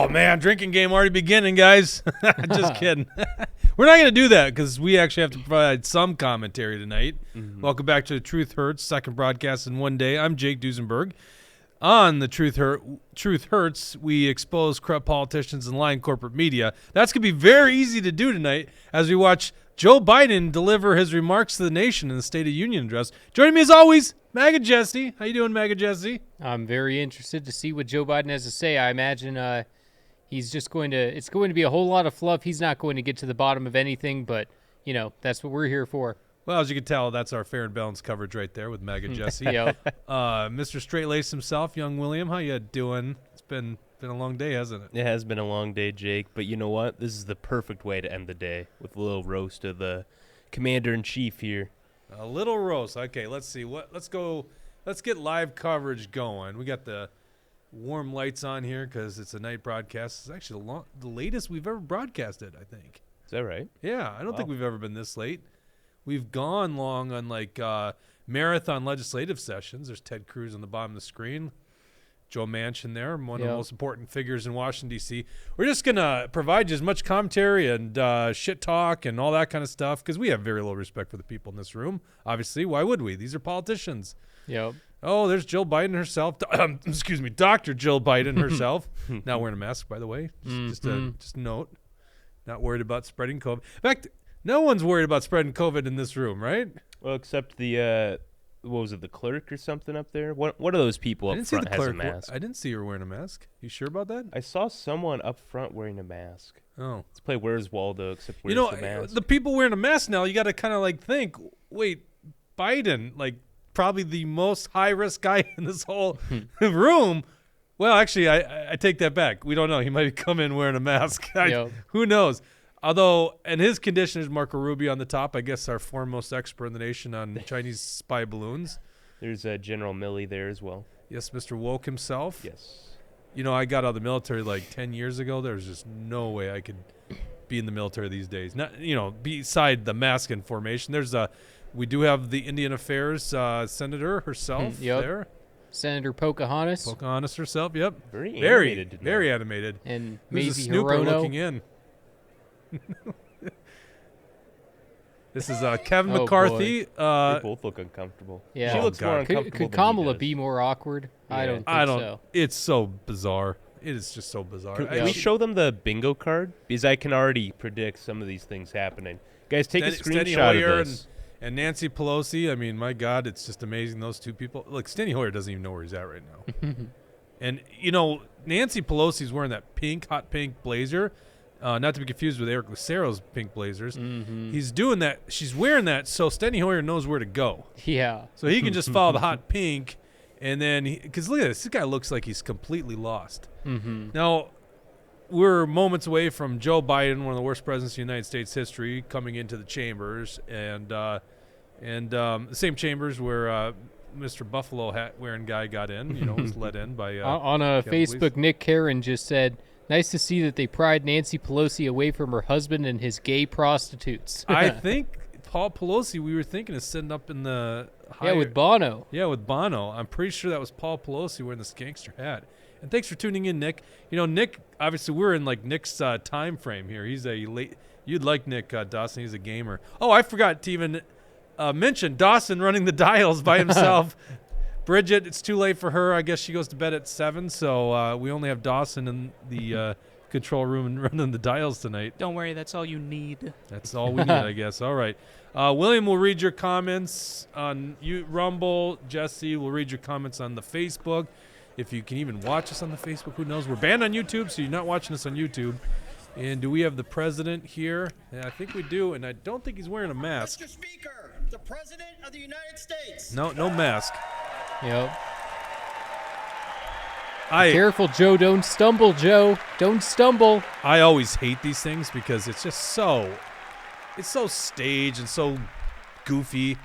Oh, man, drinking game already beginning, guys. Just kidding. We're not going to do that because we actually have to provide some commentary tonight. Mm-hmm. Welcome back to The Truth Hurts, second broadcast in one day. I'm Jake Duesenberg. On The Truth Hurts, we expose corrupt politicians and lying corporate media. That's going to be very easy to do tonight as we watch Joe Biden deliver his remarks to the nation in the State of Union address. Joining me as always, MAGA Jesse. How you doing, MAGA Jesse? I'm very interested to see what Joe Biden has to say. I imagine he's just it's going to be a whole lot of fluff. He's not going to get to the bottom of anything, but, you know, that's what we're here for. Well, as you can tell, that's our fair and balanced coverage right there with MAGA Jesse. Yep. Mr. Straight-Laced himself, young William. How you doing? It's been a long day, hasn't it? It has been a long day, Jake. But you know what? This is the perfect way to end the day with a little roast of the commander-in-chief here. A little roast. Okay, let's see. Let's get live coverage going. We got the warm lights on here because it's a night broadcast. It's actually the latest we've ever broadcasted, I think. Is that right? Yeah, I don't think we've ever been this late. We've gone long on marathon legislative sessions. There's Ted Cruz on the bottom of the screen. Joe Manchin there, one of the most important figures in Washington, D.C. We're just going to provide you as much commentary and shit talk and all that kind of stuff because we have very little respect for the people in this room. Obviously, why would we? These are politicians. Yep. Oh, there's Jill Biden herself. Excuse me, Dr. Jill Biden herself. Not wearing a mask, by the way. Just a note. Not worried about spreading COVID. In fact, no one's worried about spreading COVID in this room, right? Well, except the what was it, the clerk or something up there? What of those people up front has a mask? I didn't see her wearing a mask. You sure about that? I saw someone up front wearing a mask. Oh. Let's play Where's Waldo, except where's the mask? The people wearing a mask now, you got to kind of think, wait, Biden, probably the most high-risk guy in this whole room. Well, actually, I take that back. We don't know. He might come in wearing a mask. Who knows? Although, and his condition is Marco Rubio on the top, I guess our foremost expert in the nation on Chinese spy balloons. There's General Milley there as well. Yes, Mr. Woke himself. Yes. You know, I got out of the military 10 years ago. There's just no way I could be in the military these days. Not, beside the mask and formation. We do have the Indian Affairs Senator herself there. Senator Pocahontas. Pocahontas herself, yep. Very animated. Very animated. And There's Maisie a snooper Hirono. looking in. This is Kevin McCarthy. They both look uncomfortable. Yeah. She looks more uncomfortable Could than Kamala he does. be more awkward? Yeah. I don't think so. It's so bizarre. It is just so bizarre. Can we show them the bingo card? Because I can already predict some of these things happening. Guys, take a screenshot of this. And Nancy Pelosi, I mean, my God, it's just amazing, those two people. Look, Steny Hoyer doesn't even know where he's at right now. And, Nancy Pelosi's wearing that hot pink blazer, not to be confused with Eric Lucero's pink blazers. Mm-hmm. He's doing that. She's wearing that so Steny Hoyer knows where to go. Yeah. So he can just follow the hot pink, and then because look at this guy looks like he's completely lost. Mm-hmm. Now, we're moments away from Joe Biden, one of the worst presidents in United States history, coming into the chambers, and the same chambers where Mr. Buffalo hat wearing guy got in, was let in by on a Facebook. Police. Nick Karen just said, "Nice to see that they pried Nancy Pelosi away from her husband and his gay prostitutes." I think Paul Pelosi, we were thinking of sitting up in the with Bono. Yeah, with Bono. I'm pretty sure that was Paul Pelosi wearing this gangster hat. And thanks for tuning in, Nick. Nick, obviously we're in Nick's time frame here. He's you'd like Nick Dawson. He's a gamer. Oh, I forgot to even mention Dawson running the dials by himself. Bridget, it's too late for her. I guess she goes to bed at 7, so we only have Dawson in the control room and running the dials tonight. Don't worry, that's all you need. That's all we need, I guess. All right. William will read your comments on Rumble. Jesse will read your comments on the Facebook. If you can even watch us on the Facebook, who knows? We're banned on YouTube, so you're not watching us on YouTube. And do we have the president here? Yeah, I think we do, and I don't think he's wearing a mask. Mr. Speaker, the President of the United States. No mask. Yep. Careful, Joe. Don't stumble, Joe. Don't stumble. I always hate these things because it's just so staged and so goofy.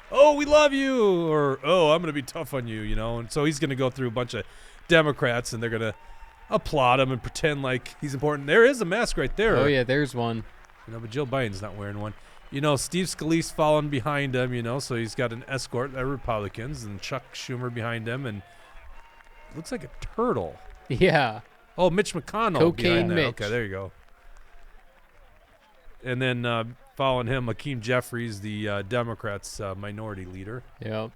Oh, we love you, or oh, I'm going to be tough on you, And so he's going to go through a bunch of Democrats, and they're going to applaud him and pretend like he's important. There is a mask right there. Oh, yeah, there's one. But Jill Biden's not wearing one. Steve Scalise following behind him, so he's got an escort, they're Republicans, and Chuck Schumer behind him, and looks like a turtle. Yeah. Oh, Mitch McConnell. Cocaine behind that. Mitch. Okay, there you go. And then following him, Hakeem Jeffries, the Democrats' minority leader. Yep.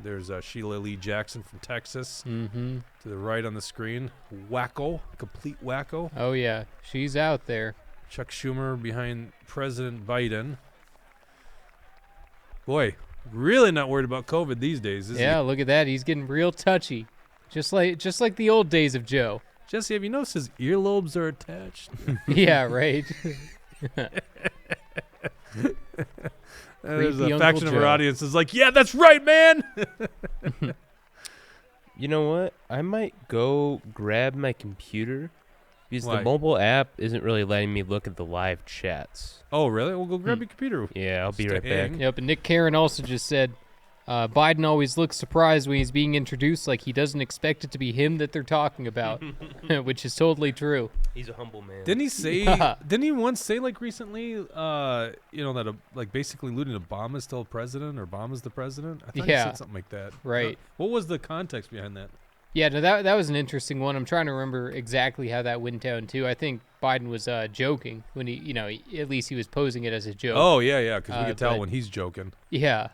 There's Sheila Lee Jackson from Texas. Mm-hmm. To the right on the screen, wacko, complete wacko. Oh, yeah. She's out there. Chuck Schumer behind President Biden. Boy, really not worried about COVID these days, is he? Yeah, look at that. He's getting real touchy. Just like the old days of Joe. Jesse, have you noticed his earlobes are attached? Yeah, right. There's Creepy a Uncle faction of our Joe. audience is like, yeah, that's right, man. You know what? I might go grab my computer because Why? the mobile app isn't really letting me look at the live chats. Oh, really? We'll go grab your computer. Yeah, I'll be Just right to back. hang. Yep, and Nick Karen also just said, Biden always looks surprised when he's being introduced, like he doesn't expect it to be him that they're talking about, which is totally true. He's a humble man. Didn't he say? Didn't he once say like recently? That like basically alluding to Obama's still president or Obama's the president. I thought he Yeah. said something like that. Right. What was the context behind that? Yeah, no, that was an interesting one. I'm trying to remember exactly how that went down, too. I think Biden was joking when at least he was posing it as a joke. Oh yeah, because we could tell but- when he's joking. Yeah,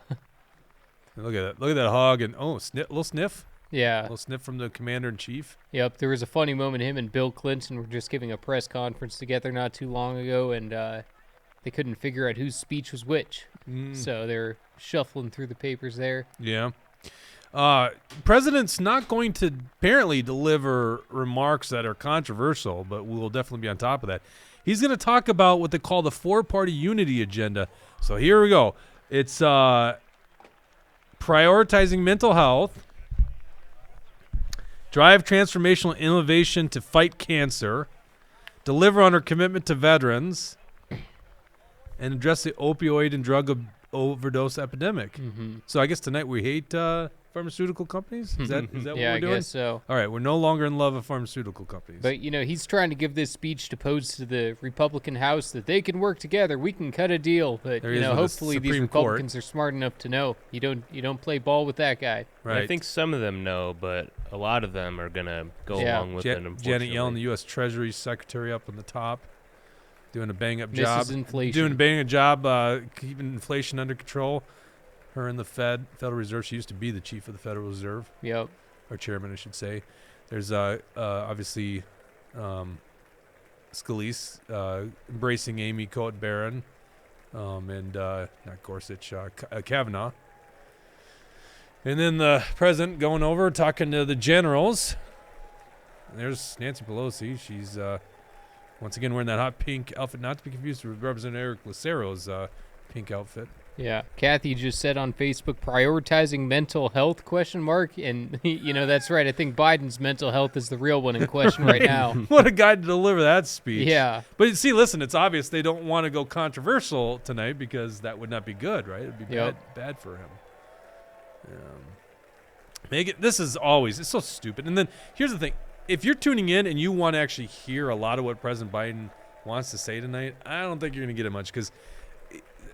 Look at that hog and little sniff, yeah. little sniff from the commander in chief. Yep, there was a funny moment. Him and Bill Clinton were just giving a press conference together not too long ago, and they couldn't figure out whose speech was which. So they're shuffling through the papers there. Yeah. President's not going to apparently deliver remarks that are controversial, but we'll definitely be on top of that. He's going to talk about what they call the four-party unity agenda. So here we go. It's prioritizing mental health, drive transformational innovation to fight cancer, deliver on our commitment to veterans, and address the opioid and drug overdose epidemic. Mm-hmm. So I guess tonight we hate pharmaceutical companies? Is that what Yeah, we're I doing? guess so. All right, we're no longer in love with pharmaceutical companies. But, he's trying to give this speech to pose to the Republican House that they can work together. We can cut a deal. But, There he is with the hopefully these Supreme Court. Republicans are smart enough to know you don't play ball with that guy. right. I think some of them know, but a lot of them are going to go Yeah. along with it, Janet unfortunately. Yellen, the U.S. Treasury Secretary up on the top, doing a bang-up Mrs. job. Inflation. Doing a bang-up job keeping inflation under control. Her and the Federal Reserve. She used to be the chief of the Federal Reserve, Yep. or chairman, I should say. There's obviously Scalise embracing Amy Coat Barron, and not Gorsuch, Kavanaugh. And then the president going over talking to the generals. And there's Nancy Pelosi. She's once again wearing that hot pink outfit, not to be confused with Representative Eric Lucero's pink outfit. Yeah. Kathy just said on Facebook, prioritizing mental health, ? And, that's right. I think Biden's mental health is the real one in question right now. What a guy to deliver that speech. Yeah. But see, listen, it's obvious they don't want to go controversial tonight because that would not be good, right? It would be Yep. bad for him. This is always, it's so stupid. And then here's the thing. If you're tuning in and you want to actually hear a lot of what President Biden wants to say tonight, I don't think you're going to get it much because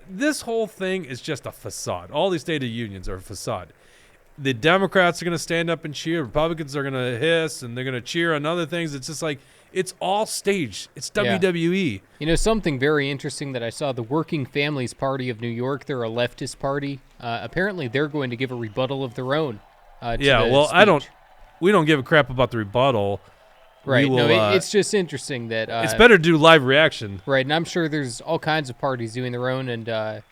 this whole thing is just a facade. All these State of Unions are a facade. The Democrats are going to stand up and cheer. Republicans are going to hiss, and they're going to cheer on other things. It's just like, it's all staged. It's Yeah. WWE. Something very interesting that I saw, the Working Families Party of New York, they're a leftist party. Apparently, they're going to give a rebuttal of their own. To Yeah, the well, speech. we don't give a crap about the rebuttal. Right. We No, will, it's just interesting that. it's better to do live reaction. Right, and I'm sure there's all kinds of parties doing their own, and There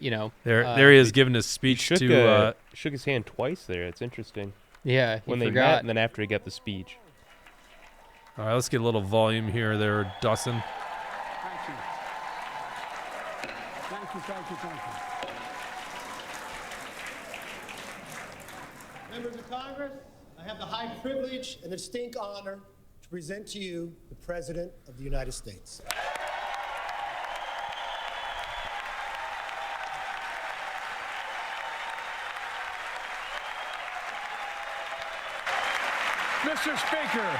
he is giving his speech Shook, to. shook his hand twice there. It's interesting. yeah, When he they forgot. met and then after he got the speech. All right, let's get a little volume here, there, Dawson. Thank you. Thank you, thank you, thank you. Members of Congress, I have the high privilege and distinct honor to present to you the President of the United States. Mr. Speaker.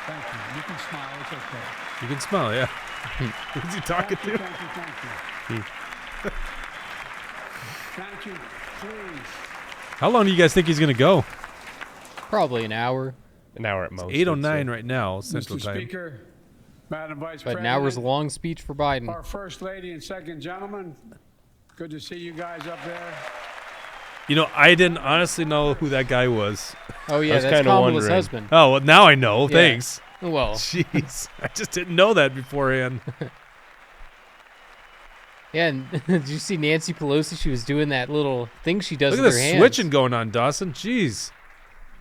Thank you. You can smile. It's okay. You can smell, yeah. Who's he talking Thank you, to? thank you, thank you. Thank you. Please. How long do you guys think he's going to go? Probably an hour, An hour at most. 8:09 right now, Central Mr. Time. Speaker, Madam Vice but an President, hour's long speech for Biden. our First Lady and Second Gentleman, good to see you guys up there. You know, I didn't honestly know who that guy was. Oh yeah, was that's kinda Kamala's wondering. husband. Oh, well, now I know. Thanks. Well, Jeez, I just didn't know that beforehand. yeah. And did you see Nancy Pelosi? She was doing that little thing she does Look at with the her hands. switching going on, Dawson. Jeez.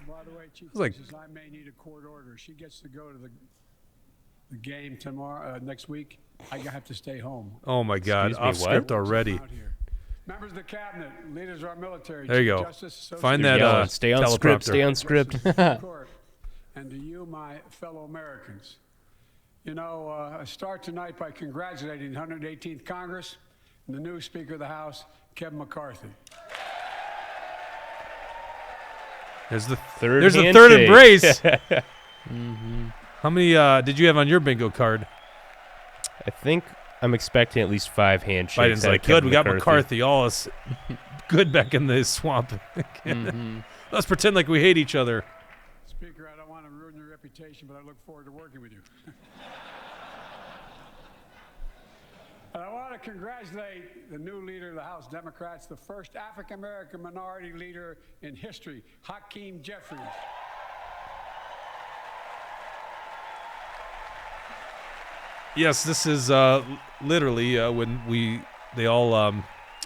By the way, Chief like- Justice, I may need a court order. She gets to go to the game tomorrow, next week. I have to stay home. Oh my God, Excuse me, off what? script already. Out here. Members of the cabinet, leaders of our military. There you Chief go. Justice, Associate Find You're that yelling, stay on script. teleprompter. Stay on script. Supreme Court, and to you, my fellow Americans. You know, I start tonight by congratulating the 118th Congress and the new Speaker of the House, Kevin McCarthy. There's the Third There's the third handshake. embrace. How many did you have on your bingo card? I think I'm expecting at least 5 handshakes. Biden's out of like, Kevin good, we got McCarthy. All us good back in the swamp. Let's pretend like we hate each other. Speaker, I don't want to ruin your reputation, but I look forward to working with you. And I want to congratulate the new leader of the House Democrats, the first African-American minority leader in history, Hakeem Jeffries. Yes, this is literally when they all,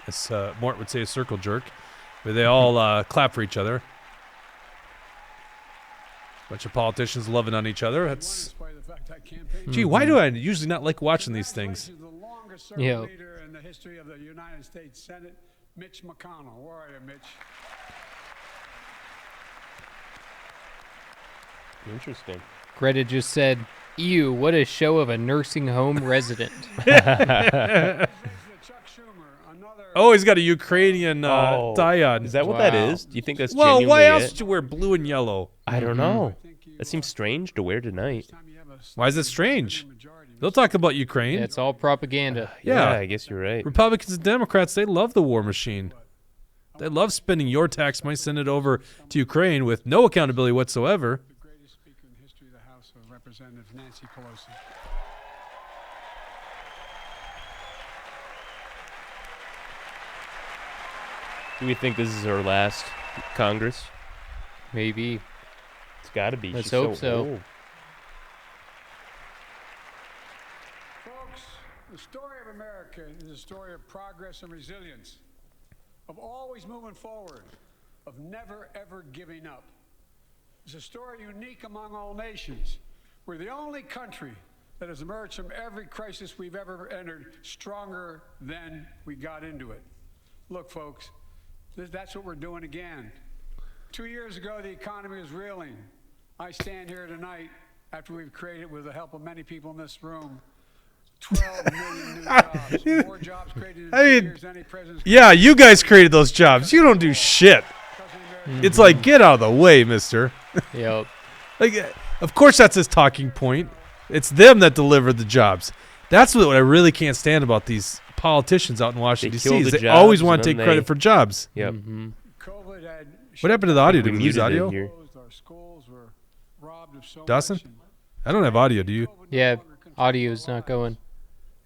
as Mort would say, a circle jerk, where they all clap for each other. Bunch of politicians loving on each other. That's, Despite the fact I campaigned. gee, why do I usually not like watching these things? Congratulations to the longest serving Yeah. leader in the history of the United States Senate, Mitch McConnell. Where are you, Mitch? Interesting. Greta just said, "Ew, what a show of a nursing home resident." Congratulations to Chuck Schumer, another Oh, he's got a Ukrainian Oh, tie on. Is that what that Wow. is? Do you think that's Well, why genuinely else it? would you wear blue and yellow? I don't know. think you, That seems strange to wear tonight. time you have a Why is it strange? majority. They'll talk about Ukraine. Yeah, it's all propaganda. Yeah. I guess you're right. Republicans and Democrats, they love the war machine. They love spending your tax money, send it over to Ukraine with no accountability whatsoever. The greatest speaker in the history of the House of Representatives, Nancy Pelosi. Do we think this is her last Congress? Maybe. It's got to be. Let's She's hope so. old. Folks, the story of America is a story of progress and resilience, of always moving forward, of never ever giving up. It's a story unique among all nations. We're the only country that has emerged from every crisis we've ever entered stronger than we got into it. Look, folks, that's what we're doing again. 2 years ago, the economy was reeling. I stand here tonight after we've created, with the help of many people in this room, 12 million new jobs. More jobs created in I 2 mean, years than any president's Yeah, you guys created those jobs. You don't do shit. president of America. It's like, get out of the way, mister. Yep. Like, of course that's his talking point. It's them that delivered the jobs. That's what I really can't stand about these politicians out in Washington, kill D.C. is the they always jobs want and to take then credit they- for jobs. Yep. COVID had What happened to the audio? We Did we lose muted it audio? here. closed, our schools were robbed of so Dawson? much, and I don't have audio, do you? COVID no Yeah, longer controlled our audio's not lives. going.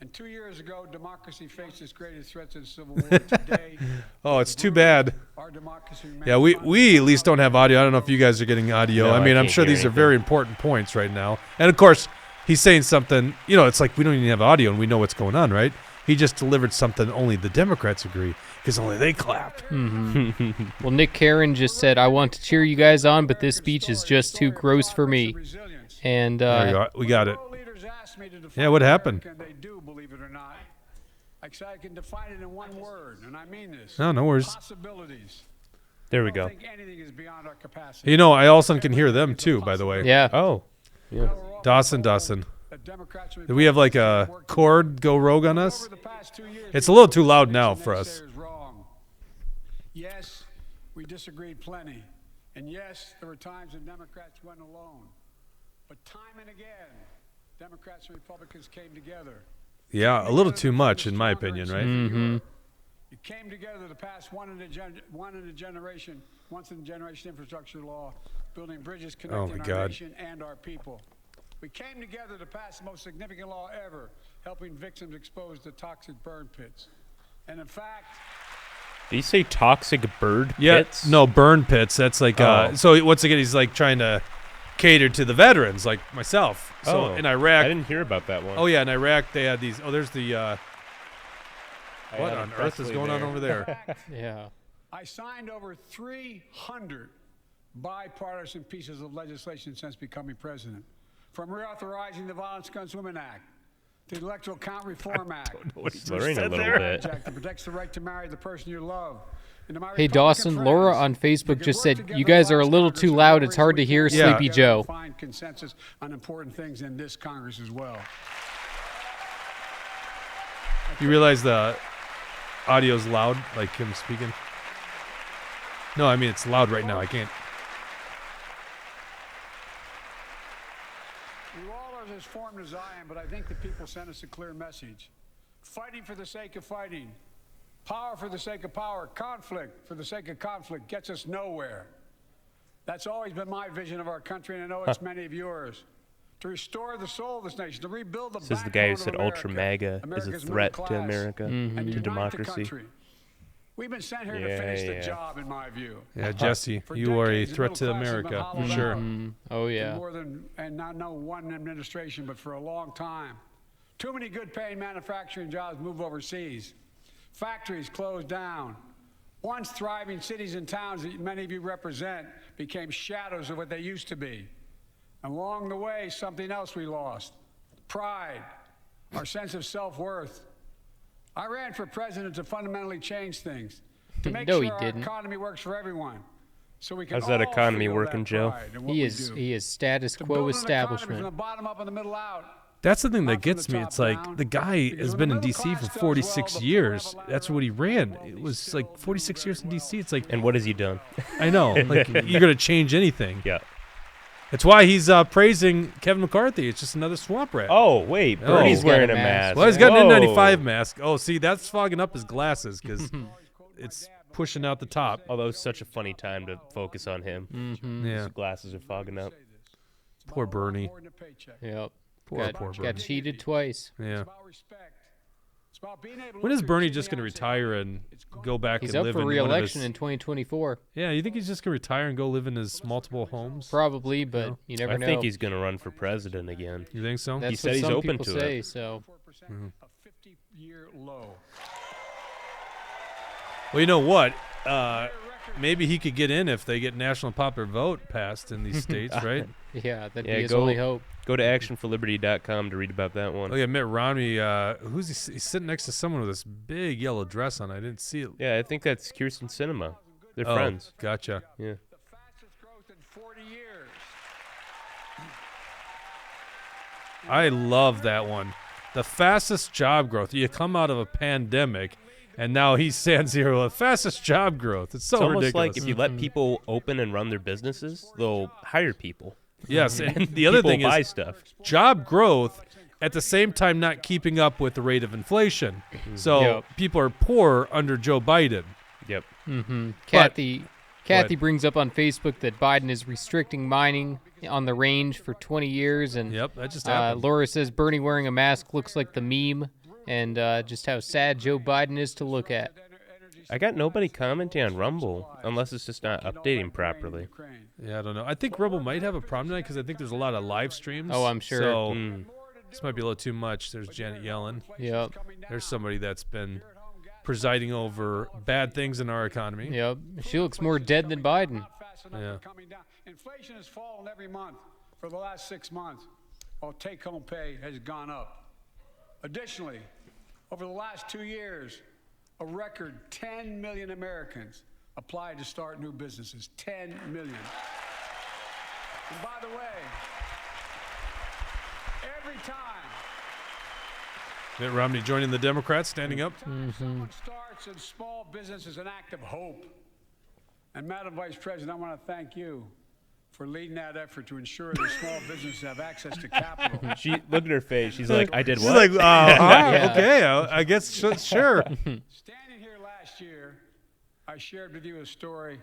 And 2 years ago, democracy faced its greatest threats in the Civil War. Today, Oh, it's too bad. our democracy remains Yeah, we fundamental. at least don't have audio. I don't know if you guys are getting audio. No, I I mean, I'm can't sure hear these are anything. very important points right now. And of course, he's saying something, you know, it's like we don't even have audio and we know what's going on, right? He just delivered something only the Democrats agree because only they clap. Well, Nick Karen just said, "I want to cheer you guys on, but this speech is just too gross for me." And There you go. We got it. World leaders ask me to define Yeah, what happened? America, and they do, believe it or not. I can define it in one word, and I mean this. No worries. Possibilities. There we I go. don't think anything is beyond our capacity. You know, I also can hear them too, by the way. yeah, Oh. Yeah. Dawson. Do we have like a cord go rogue on us? Over the past 2 years, It's a little too loud now for us. naysayers wrong. Yes, we disagreed plenty. And yes, there were times when Democrats went alone. But time and again, Democrats and Republicans came together. Yeah, a little too much, in my opinion, right? Mm-hmm. It came together to pass once in a generation infrastructure law, building bridges Oh, connecting my our God. nation and our people. We came together to pass the most significant law ever, helping victims exposed to toxic burn pits. And in fact, Did you say toxic bird Yeah, pits? no, burn pits. That's like, Oh. so once again, he's like trying to cater to the veterans like myself. So Oh, in Iraq, I didn't hear about that one. oh yeah, in Iraq they had these, there's the, I what had a on earth is Presley going on there. over there? Yeah. I signed over 300 bipartisan pieces of legislation since becoming president. From reauthorizing the Violence Against Women Act, to the Electoral Count Reform Act, What he's blurring a little Marriage bit. Act that protects the right to marry the person you love. And to my Hey, Republican Dawson, Laura friends, on we Facebook can just work said, together you guys to are a pass little Congress too in loud. the It's hard to ways we hear can Yeah. Sleepy together Joe. to find consensus on important things in this Congress as well. You realize the audio's loud, like him speaking? No, I mean, it's loud right now. I can't. You all are as formed as I am, but I think the people sent us a clear message. Fighting for the sake of fighting, power for the sake of power, conflict for the sake of conflict gets us nowhere. That's always been my vision of our country, and I know it's many of yours. To restore the soul of this nation, to rebuild the This is the guy who backbone said of ultra America, MAGA is a America's threat middle to class, America, and to unite the democracy. country. We've been sent here Yeah, to finish the yeah. job, in my view. Yeah, Jesse, For you are a decades, the threat to middle class has been America, hollowed for sure. out. Oh, For yeah. more than, and not no one administration, but for a long time. Too many good-paying manufacturing jobs move overseas. Factories closed down. Once thriving cities and towns that many of you represent became shadows of what they used to be. And along the way, something else we lost: pride, our sense of self-worth. I ran for president to fundamentally change things, to make No, sure he our didn't. economy works for everyone, so we can How's that all economy feel working, that Joe? pride in what He we is do. he is status To quo build an economy from the establishment. bottom up and the middle out. That's the thing Not that from gets the me. top It's like down, the guy because has when been the in middle D.C. class for does well, 46 the poor years. have a ladder That's up what he to ran. the It wall. was Still like do 46 years in very D.C. well. It's like, And what has he done? I know. Like, you're going to change anything. Yeah. It's why he's praising Kevin McCarthy. It's just another swamp rat. Oh, wait. Oh. Bernie's He's got wearing a a mask. mask. Well, he's got an Whoa. N95 mask. Oh, see, that's fogging up his glasses because it's pushing out the top. Although it's such a funny time to focus on him. Yeah, His glasses are fogging up. poor Bernie. More than a paycheck. Yep. Poor Got Bernie. cheated twice. It's Yeah. about respect. It's about being able to When look is your Bernie kid in just the going to eye and say, retire and go back He's and up live for in one of re-election his? in 2024. Yeah, you think he's just going to retire and go live in his multiple homes? Probably, but you never I know. think he's going to run for president again. You think so? That's said what he's some open people to it. say, so 4%, a 50-year low. Well, you know what? Maybe he could get in if they get national popular vote passed in these states, right? yeah, that'd Yeah, be his go- only hope. Go to actionforliberty.com to read about that one. Oh yeah, Mitt Romney. Who's he? He's sitting next to someone with this big yellow dress on. I didn't see it. Yeah, I think that's Kirsten Sinema. They're Oh, friends. Gotcha. Yeah. The fastest growth in 40 years. I love that one. The fastest job growth. You come out of a pandemic, and now he stands here with fastest job growth. It's so It's almost ridiculous. like if you let people open and run their businesses, they'll hire people. Yes, and the other People thing buy is stuff. job growth at the same time not keeping up with the rate of inflation. So Yep. people are poor under Joe Biden. Yep. Kathy brings up on Facebook that Biden is restricting mining on the range for 20 years, and Yep, that just happened. Laura says Bernie wearing a mask looks like the meme, and just how sad Joe Biden is to look at. I got nobody commenting on Rumble unless it's just not updating properly. Yeah, I don't know. I think Rebel might have a problem tonight because I think there's a lot of live streams. Oh, I'm sure. So this might be a little too much. There's Janet Yellen. Yep. There's somebody that's been presiding over bad things in our economy. Yep. She looks more dead than Biden. Yeah. Inflation has fallen every month for the last 6 months, while take-home pay has gone up. Additionally, over the last 2 years, a record 10 million Americans applied to start new businesses. 10 million. And by the way, every time Mitt Romney joining the Democrats, standing up. someone starts a small business is an act of hope. And Madam Vice President, I want to thank you for leading that effort to ensure that small businesses have access to capital. She look at her face. She's like, "I did She's what?" like, okay, I guess sure. Standing here last year, I shared with you a story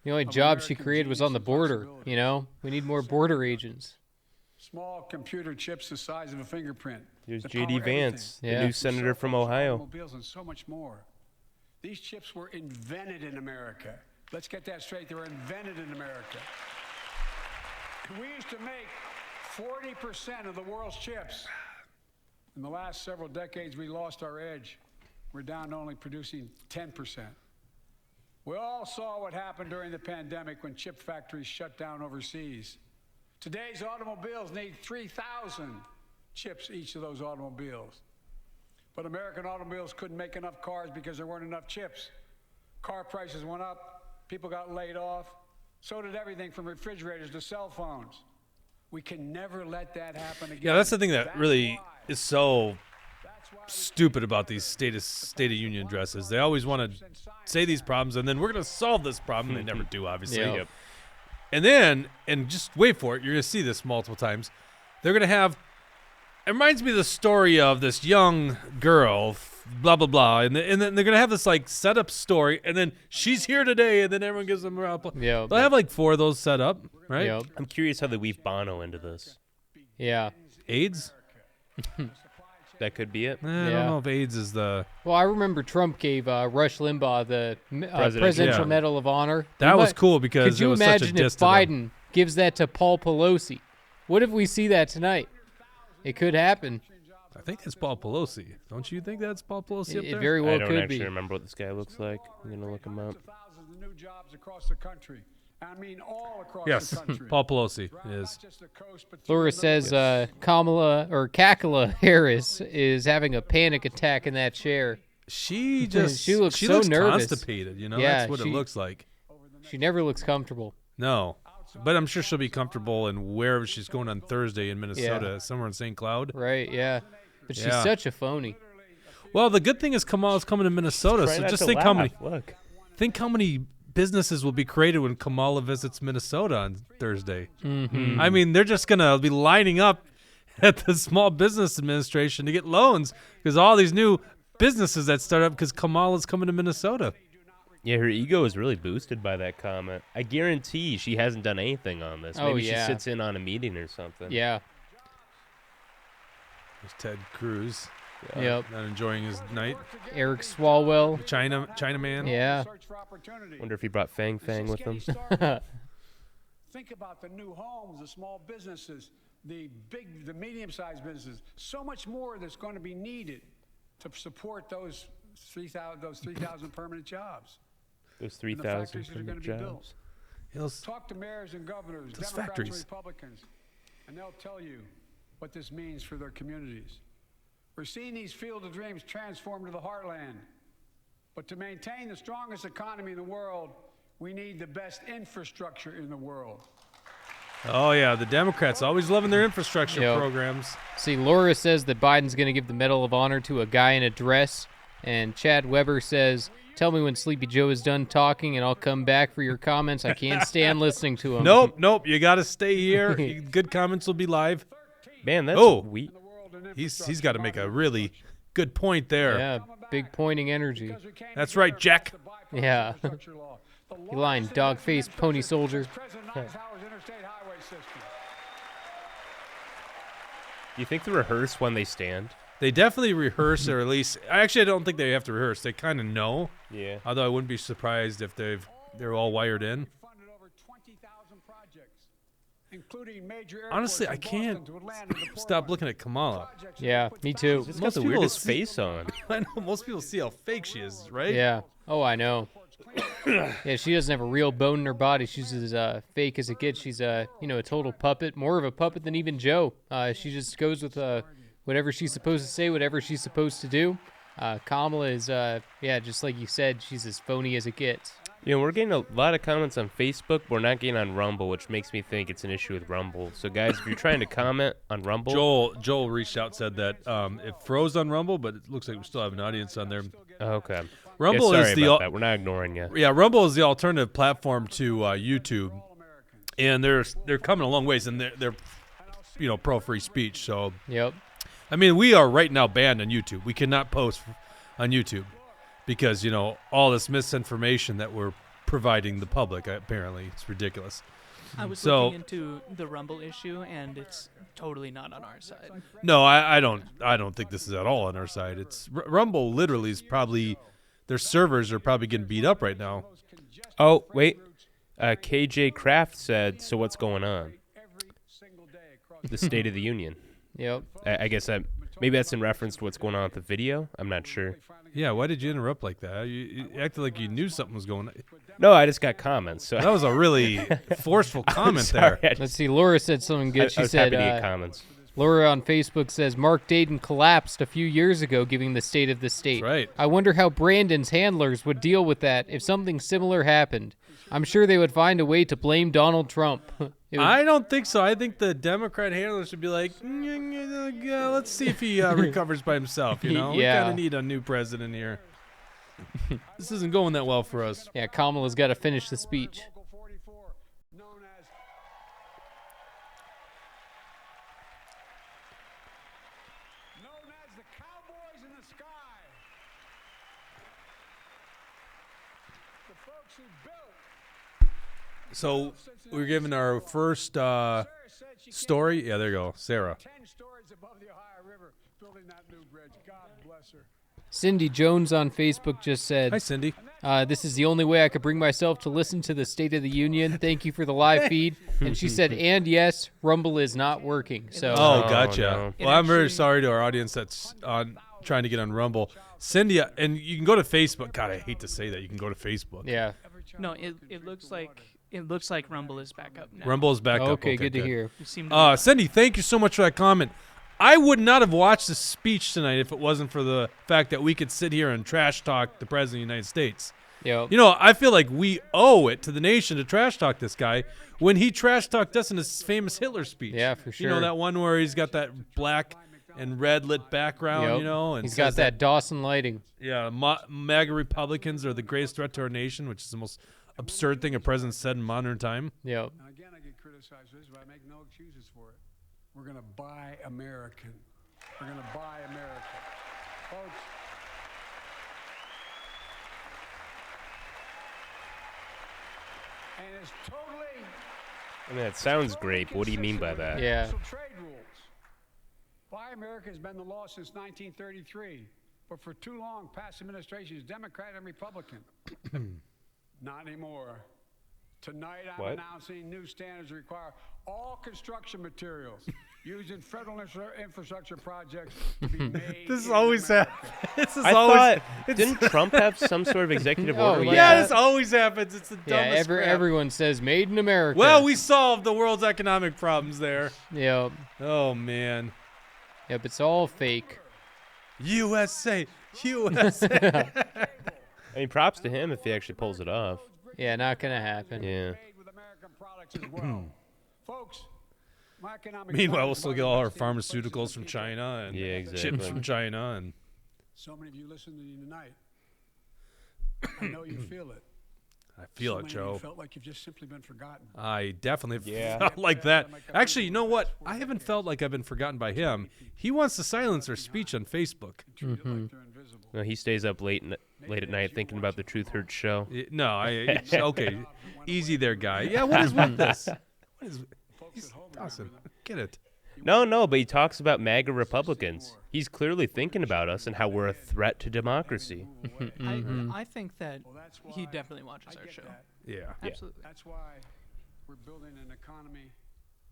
The only of job she American created was on the genius and border. flexibility. You know, we need more border agents. Small computer chips the size of a fingerprint. Here's that J.D. power Vance, Yeah. the new senator from Ohio. Automobiles and so much more. These chips were invented in America. Let's get that straight. They were invented in America. We used to make 40% of the world's chips. In the last several decades, we lost our edge. We're down to only producing 10%. We all saw what happened during the pandemic when chip factories shut down overseas. Today's automobiles need 3,000 chips, each of those automobiles. But American automobiles couldn't make enough cars because there weren't enough chips. Car prices went up, people got laid off. So did everything from refrigerators to cell phones. We can never let that happen again. Yeah, that's the thing that really why- is so that's why we stupid about these State of Union addresses. They always want to say these problems, and then we're going to solve this problem. They never do, obviously. Yeah. Yep. And then, and just wait for it, you're going to see this multiple times. They're going to have, it reminds me of the story of this young girl, blah, blah, blah. And then they're going to have this, like, set-up story, and then she's here today, and then everyone gives them a Yeah. They'll have, like, 4 of those set up, right? Yep. I'm curious how they weave Bono into this. Yeah. AIDS? That could be it. I Yeah. don't know if AIDS is the... Well, I remember Trump gave Rush Limbaugh the Presidential Yeah. Medal of Honor. That We was might- cool because Could you it was such a imagine if diss to them. Biden gives that to Paul Pelosi? What if we see that tonight? It could happen. I think it's Paul Pelosi. Don't you think that's Paul Pelosi up It there? very well I don't could actually be. remember what this guy looks like. I'm going to look him up. Thousands of new jobs across the country. I mean all across Yes, the country. Paul Pelosi Throughout is. not just the coast, but through Laura the says Middle East. Kakala Harris is having a panic attack in that chair. She just She looks so nervous. constipated, you know? Yeah, That's what it she- looks like. She never looks comfortable. No. But I'm sure she'll be comfortable in wherever she's going on Thursday in Minnesota, somewhere in St. Cloud. Right, yeah. But she's Yeah. such a phony. Well, the good thing is Kamal's coming to Minnesota, Try so not just to think how laugh. many Look. businesses will be created when Kamala visits Minnesota on Thursday. Mm-hmm. I mean, they're just going to be lining up at the Small Business Administration to get loans because all these new businesses that start up because Kamala's coming to Minnesota. Yeah, her ego is really boosted by that comment. I guarantee she hasn't done anything on this. Oh, Maybe yeah. she sits in on a meeting or something. Yeah. There's Ted Cruz, Yep. not enjoying his night. Eric Swalwell. Chinaman. Yeah. Search for opportunity. Wonder if he brought Fang It's Fang just with him. getting started. Think about the new homes, the small businesses, the medium-sized businesses. So much more that's going to be needed to support those 3,000 permanent jobs. Those And the 3,000 factories that are permanent going to be built. jobs. Those- Talk to mayors and governors, Those Democrats factories. and Republicans, and they'll tell you what this means for their communities. We're seeing these field of dreams transform to the heartland. But to maintain the strongest economy in the world, we need the best infrastructure in the world. Oh, yeah. The Democrats always loving their infrastructure Yep. programs. See, Laura says that Biden's going to give the Medal of Honor to a guy in a dress. And Chad Weber says, tell me when Sleepy Joe is done talking and I'll come back for your comments. I can't stand listening to him. Nope. You got to stay here. Good comments will be live. Man, that's Oh. we. He's got to make a really good point there. Yeah, big pointing energy. Because we can't That's ignore right, Jack. the bipartisan Yeah. infrastructure law. The You lying largest dog-faced infrastructure pony soldier. is President Eisenhower's interstate highway system. Do you think they rehearse when they stand? They definitely rehearse, or at least actually, I don't think they have to rehearse. They kind of know. Yeah. Although I wouldn't be surprised if they're all wired in. Funded over 20,000 projects, including major airports Honestly, I from Boston can't to Atlanta to stop Portland. looking at Kamala. Projects Yeah, that put me too. thousands She's of got the people weirdest see- face on. I know most people see how fake she is, right? Yeah. Oh, I know. Yeah, she doesn't have a real bone in her body. She's as fake as it gets. She's a total puppet, more of a puppet than even Joe. She just goes with whatever she's supposed to say, whatever she's supposed to do. Kamala is, just like you said, she's as phony as it gets. You know, we're getting a lot of comments on Facebook. We're not getting on Rumble, which makes me think it's an issue with Rumble. So, guys, if you're trying to comment on Rumble, Joel reached out, said that it froze on Rumble, but it looks like we still have an audience on there. okay. Rumble yeah, sorry is the about that. We're not ignoring you. Yeah, Rumble is the alternative platform to YouTube, and they're coming a long ways, and they're pro free speech. So Yep. I mean, we are right now banned on YouTube. We cannot post on YouTube because all this misinformation that we're providing the public. Apparently, it's ridiculous. I was So- looking into the Rumble issue, and it's totally not on our side. No, I don't think this is at all on our side. It's Rumble. Literally, is probably their servers are probably getting beat up right now. Oh, wait. KJ Kraft said, so what's going on? The State of the Union. Yep. I guess maybe that's in reference to what's going on with the video. I'm not sure. Yeah, why did you interrupt like that? You acted like you knew something was going on. No, I just got comments. So That was a really forceful comment sorry, there. I just- Let's see. Laura said something good. I She was said, happy to get comments. Laura on Facebook says, Mark Dayton collapsed a few years ago giving the state of the state. That's right. I wonder how Brandon's handlers would deal with that if something similar happened. I'm sure they would find a way to blame Donald Trump. It would- I don't think so. I think the Democrat handlers should be like, yeah, let's see if he recovers by himself. We Yeah. kind of need a new president here. This isn't going that well for us. yeah, Kamala's got to finish the speech. Local 44, known as the Cowboys in the Sky. The folks who built. So we're giving our first Sarah said she story. Yeah, there you go, Sarah. 10 stories above the Ohio River building that new bridge. God bless her. Cindy Jones on Facebook just Hi, said, Cindy. this is the only way I could bring myself to listen to the State of the Union. Thank you for the live feed. And she said, and yes, Rumble is not working. So Oh, Oh, gotcha. no. Well, I'm very actually- sorry to our audience that's trying to get on Rumble. Cindy, and you can go to Facebook. God, I hate to say that. You can go to Facebook. yeah. No, it looks like Rumble is back up now. Rumble is back up. Okay, good to hear. We seem to be- Cindy, thank you so much for that comment. I would not have watched the speech tonight if it wasn't for the fact that we could sit here and trash talk the President of the United States. Yep. You know, I feel like we owe it to the nation to trash talk this guy when he trash talked us in his famous Hitler speech. Yeah, for You know, sure. that one where he's got that black and red lit background, Yep. you know, and He's got says that Dawson lighting. Yeah, MAGA Republicans are the greatest threat to our nation, which is the most absurd thing a president said in modern time. Yep. Now, again, I get criticized for this, but I make no excuses for it. We're going to buy American. We're going to buy America. Folks, and it's totally I mean, that sounds great, but what do you mean by that? Yeah. international trade rules. Buy America has been the law since 1933, but for too long, past administrations, Democrat and Republican. Not anymore. Tonight, I'm What? announcing new standards that require all construction materials used in federal infrastructure projects to be made. This is in always America. This is I always. thought, it's- didn't Trump have some sort of executive Oh, order like yeah, that? this always happens. It's the Yeah, dumbest crap. everyone says made in America. Well, we solved the world's economic problems there. Yep. Oh man, Yep, it's all fake. USA, USA. I mean, props to him if he actually pulls it off. Yeah, not gonna happen. Yeah. Made with American products as well. Folks, my economic Meanwhile, plan we'll is still one get of all the our best in the pharmaceuticals places from of the people. China and Yeah, chips exactly. from China, and So many of you listen to you tonight. I know you feel it. I feel So it, many of Joe. you felt like you've just simply been forgotten. I definitely Yeah. felt like that. Actually, you know what? I haven't felt like I've been forgotten by him. He wants to silence our speech on Facebook. Treat it like they're invisible. No, he stays up late at night thinking about the Truth Hurts show. No, okay, easy there, guy. Yeah, what is with this? What is? He's Dawson. Get it? No, but he talks about MAGA Republicans. He's clearly thinking about us and how we're a threat to democracy. I think that Well, that's why he definitely watches I our get show. that. Yeah. Absolutely. That's why we're building an economy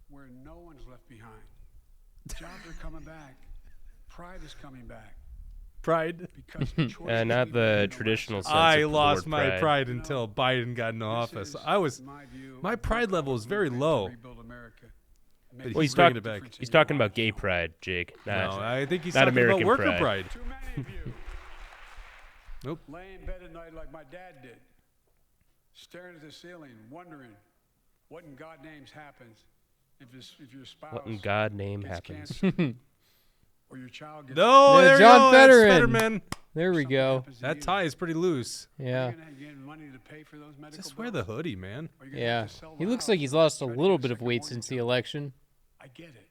where no one's left behind. Jobs are coming back. Pride is coming back. Pride. Because the choices Not we the made in traditional last sense. I of the lost word my pride. pride until Biden got in This office. is, I was. in my view, My a pride level is very movement to low. rebuild America. But Make Well, he's he's, bringing talk- it back. he's talking about gay pride, Jake. No, Not, I think he's not talking American about worker pride. pride. Too many of you Nope. lay in bed at night like my dad did, staring at the ceiling, wondering what in God names happens if your spouse What in God name gets happens? cancer or your child gets No, Yeah, there John you go. That's Fetterman. Fetterman. There we something go. happens to That you. tie is pretty loose. Yeah. Are you gonna get money to pay for those medical Just wear the bills? hoodie, man. Or you're gonna Yeah. have to sell He the looks house like he's and lost a try to little get bit of second weight mortgage since the on it. election. I get it.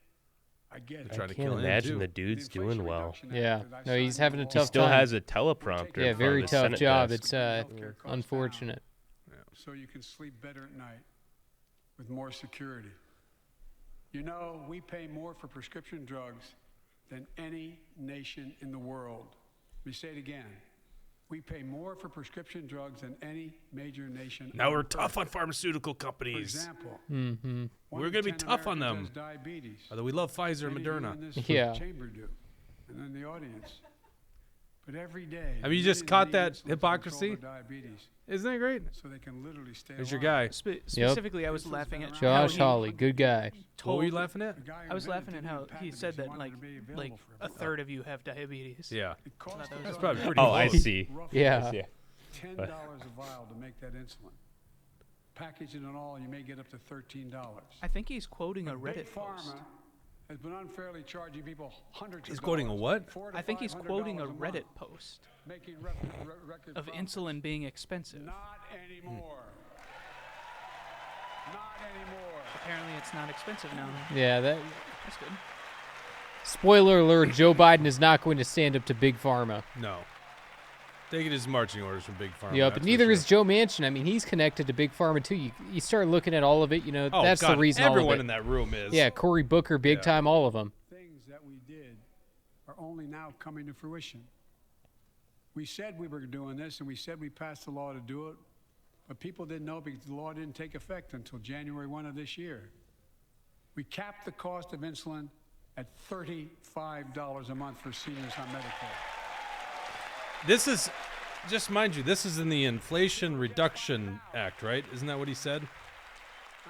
I get it. Trying I to can't kill him, imagine too. the dude's The Inflation doing well. Reduction Act Yeah. that I No, he's signed having a into He tough law still time. has a teleprompter. Yeah, in front very of his tough Senate job. desk. It's healthcare costs unfortunate. down. so you can sleep better at night with more security. You know, we pay more for prescription drugs than any nation in the world. Let me say it again. We pay more for prescription drugs than any major nation. Now we're tough on pharmaceutical companies. For example, We're going to be tough on them. Diabetes. Although we love Pfizer and Many of you Moderna. in this Yeah. chamber do, and in the audience. But every day, Have you just millions caught need that insulin to hypocrisy? control their diabetes, Isn't that great? so they can literally stay There's your alive. guy. Specifically, I was laughing at how Josh he Hawley, good guy. What were you told- laughing at? The guy who I was invented laughing at it how didn't he patent it said because that wanted like it to be like available for a everyone. third of you have diabetes. Yeah. It costs That's us probably pretty Oh, I close. see. roughly Yeah. Yeah. $10 a vial to make that insulin. Packaging and all, you may get up to $13. I think he's quoting a Big Reddit post. Pharma has been unfairly charging people hundreds He's of quoting a dollars, what? $400 to I think he's quoting a $500 Reddit month, post making record of profits. insulin being expensive. Not anymore. Not anymore. Apparently, it's not expensive now. Yeah, that. That's good. Spoiler alert: Joe Biden is not going to stand up to Big Pharma. No. Taking his marching orders from Big Pharma. Yeah, that's but for neither sure. is Joe Manchin. I mean, he's connected to Big Pharma too. You start looking at all of it. You know, Oh, that's God, the reason. All of everyone it. in that room is. Yeah, Cory Booker, big Yeah. time, all of them. Things that we did are only now coming to fruition. We said we were doing this, and we said we passed the law to do it, but people didn't know because the law didn't take effect until January 1 of this year. We capped the cost of insulin at $35 a month for seniors on Medicare. This is, just mind you, this is in the Inflation Reduction Act, right? Isn't that what he said?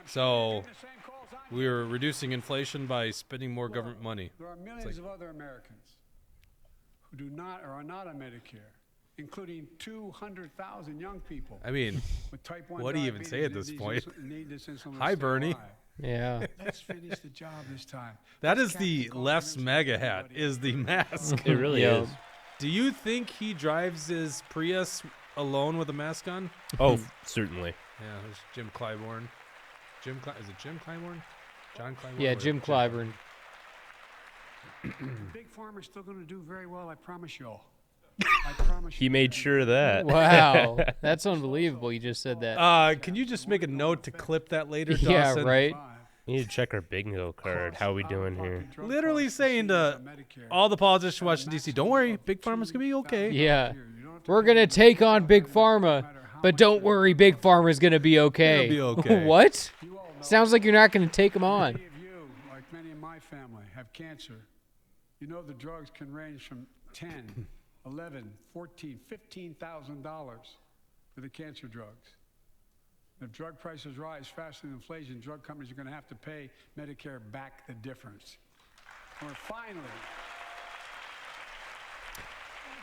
So we're reducing inflation by spending more government money. There are millions of other Americans who do not or are not on Medicare, including 200,000 young people I mean, with type 1 what do you even say at diabetes this that point? need this insulin to Hi, stay Bernie. alive. Yeah. Let's finish the job this time. that Let's is cap the cost of left's insulin MAGA for hat, everybody. is the mask. It really Yeah. is. Do you think he drives his Prius alone with a mask on? Oh, certainly. Yeah, there's Jim Clyburn. Is it Jim Clyburn? John Clyburn? Yeah, Or Jim Clyburn. Big Pharma's still going to do very well, I promise you all. I promise He you. made sure of that. Wow, that's unbelievable. You just said that. Can you just make a note to clip that later, Yeah, Dawson? right. We need to check our bingo card. How we doing here? Literally saying to all the politicians in Washington, D.C., don't worry, Big Pharma's going to be okay. Yeah. We're going to take on Big Pharma, but don't worry, Big Pharma's going to be okay. It'll be okay. What? You all know Sounds like you're not going to take them on. many of you, like many in my family, have cancer. You know the drugs can range from 10, 11, 14, $15,000 for the cancer drugs. If drug prices rise faster than inflation, drug companies are going to have to pay Medicare back the difference. Or finally,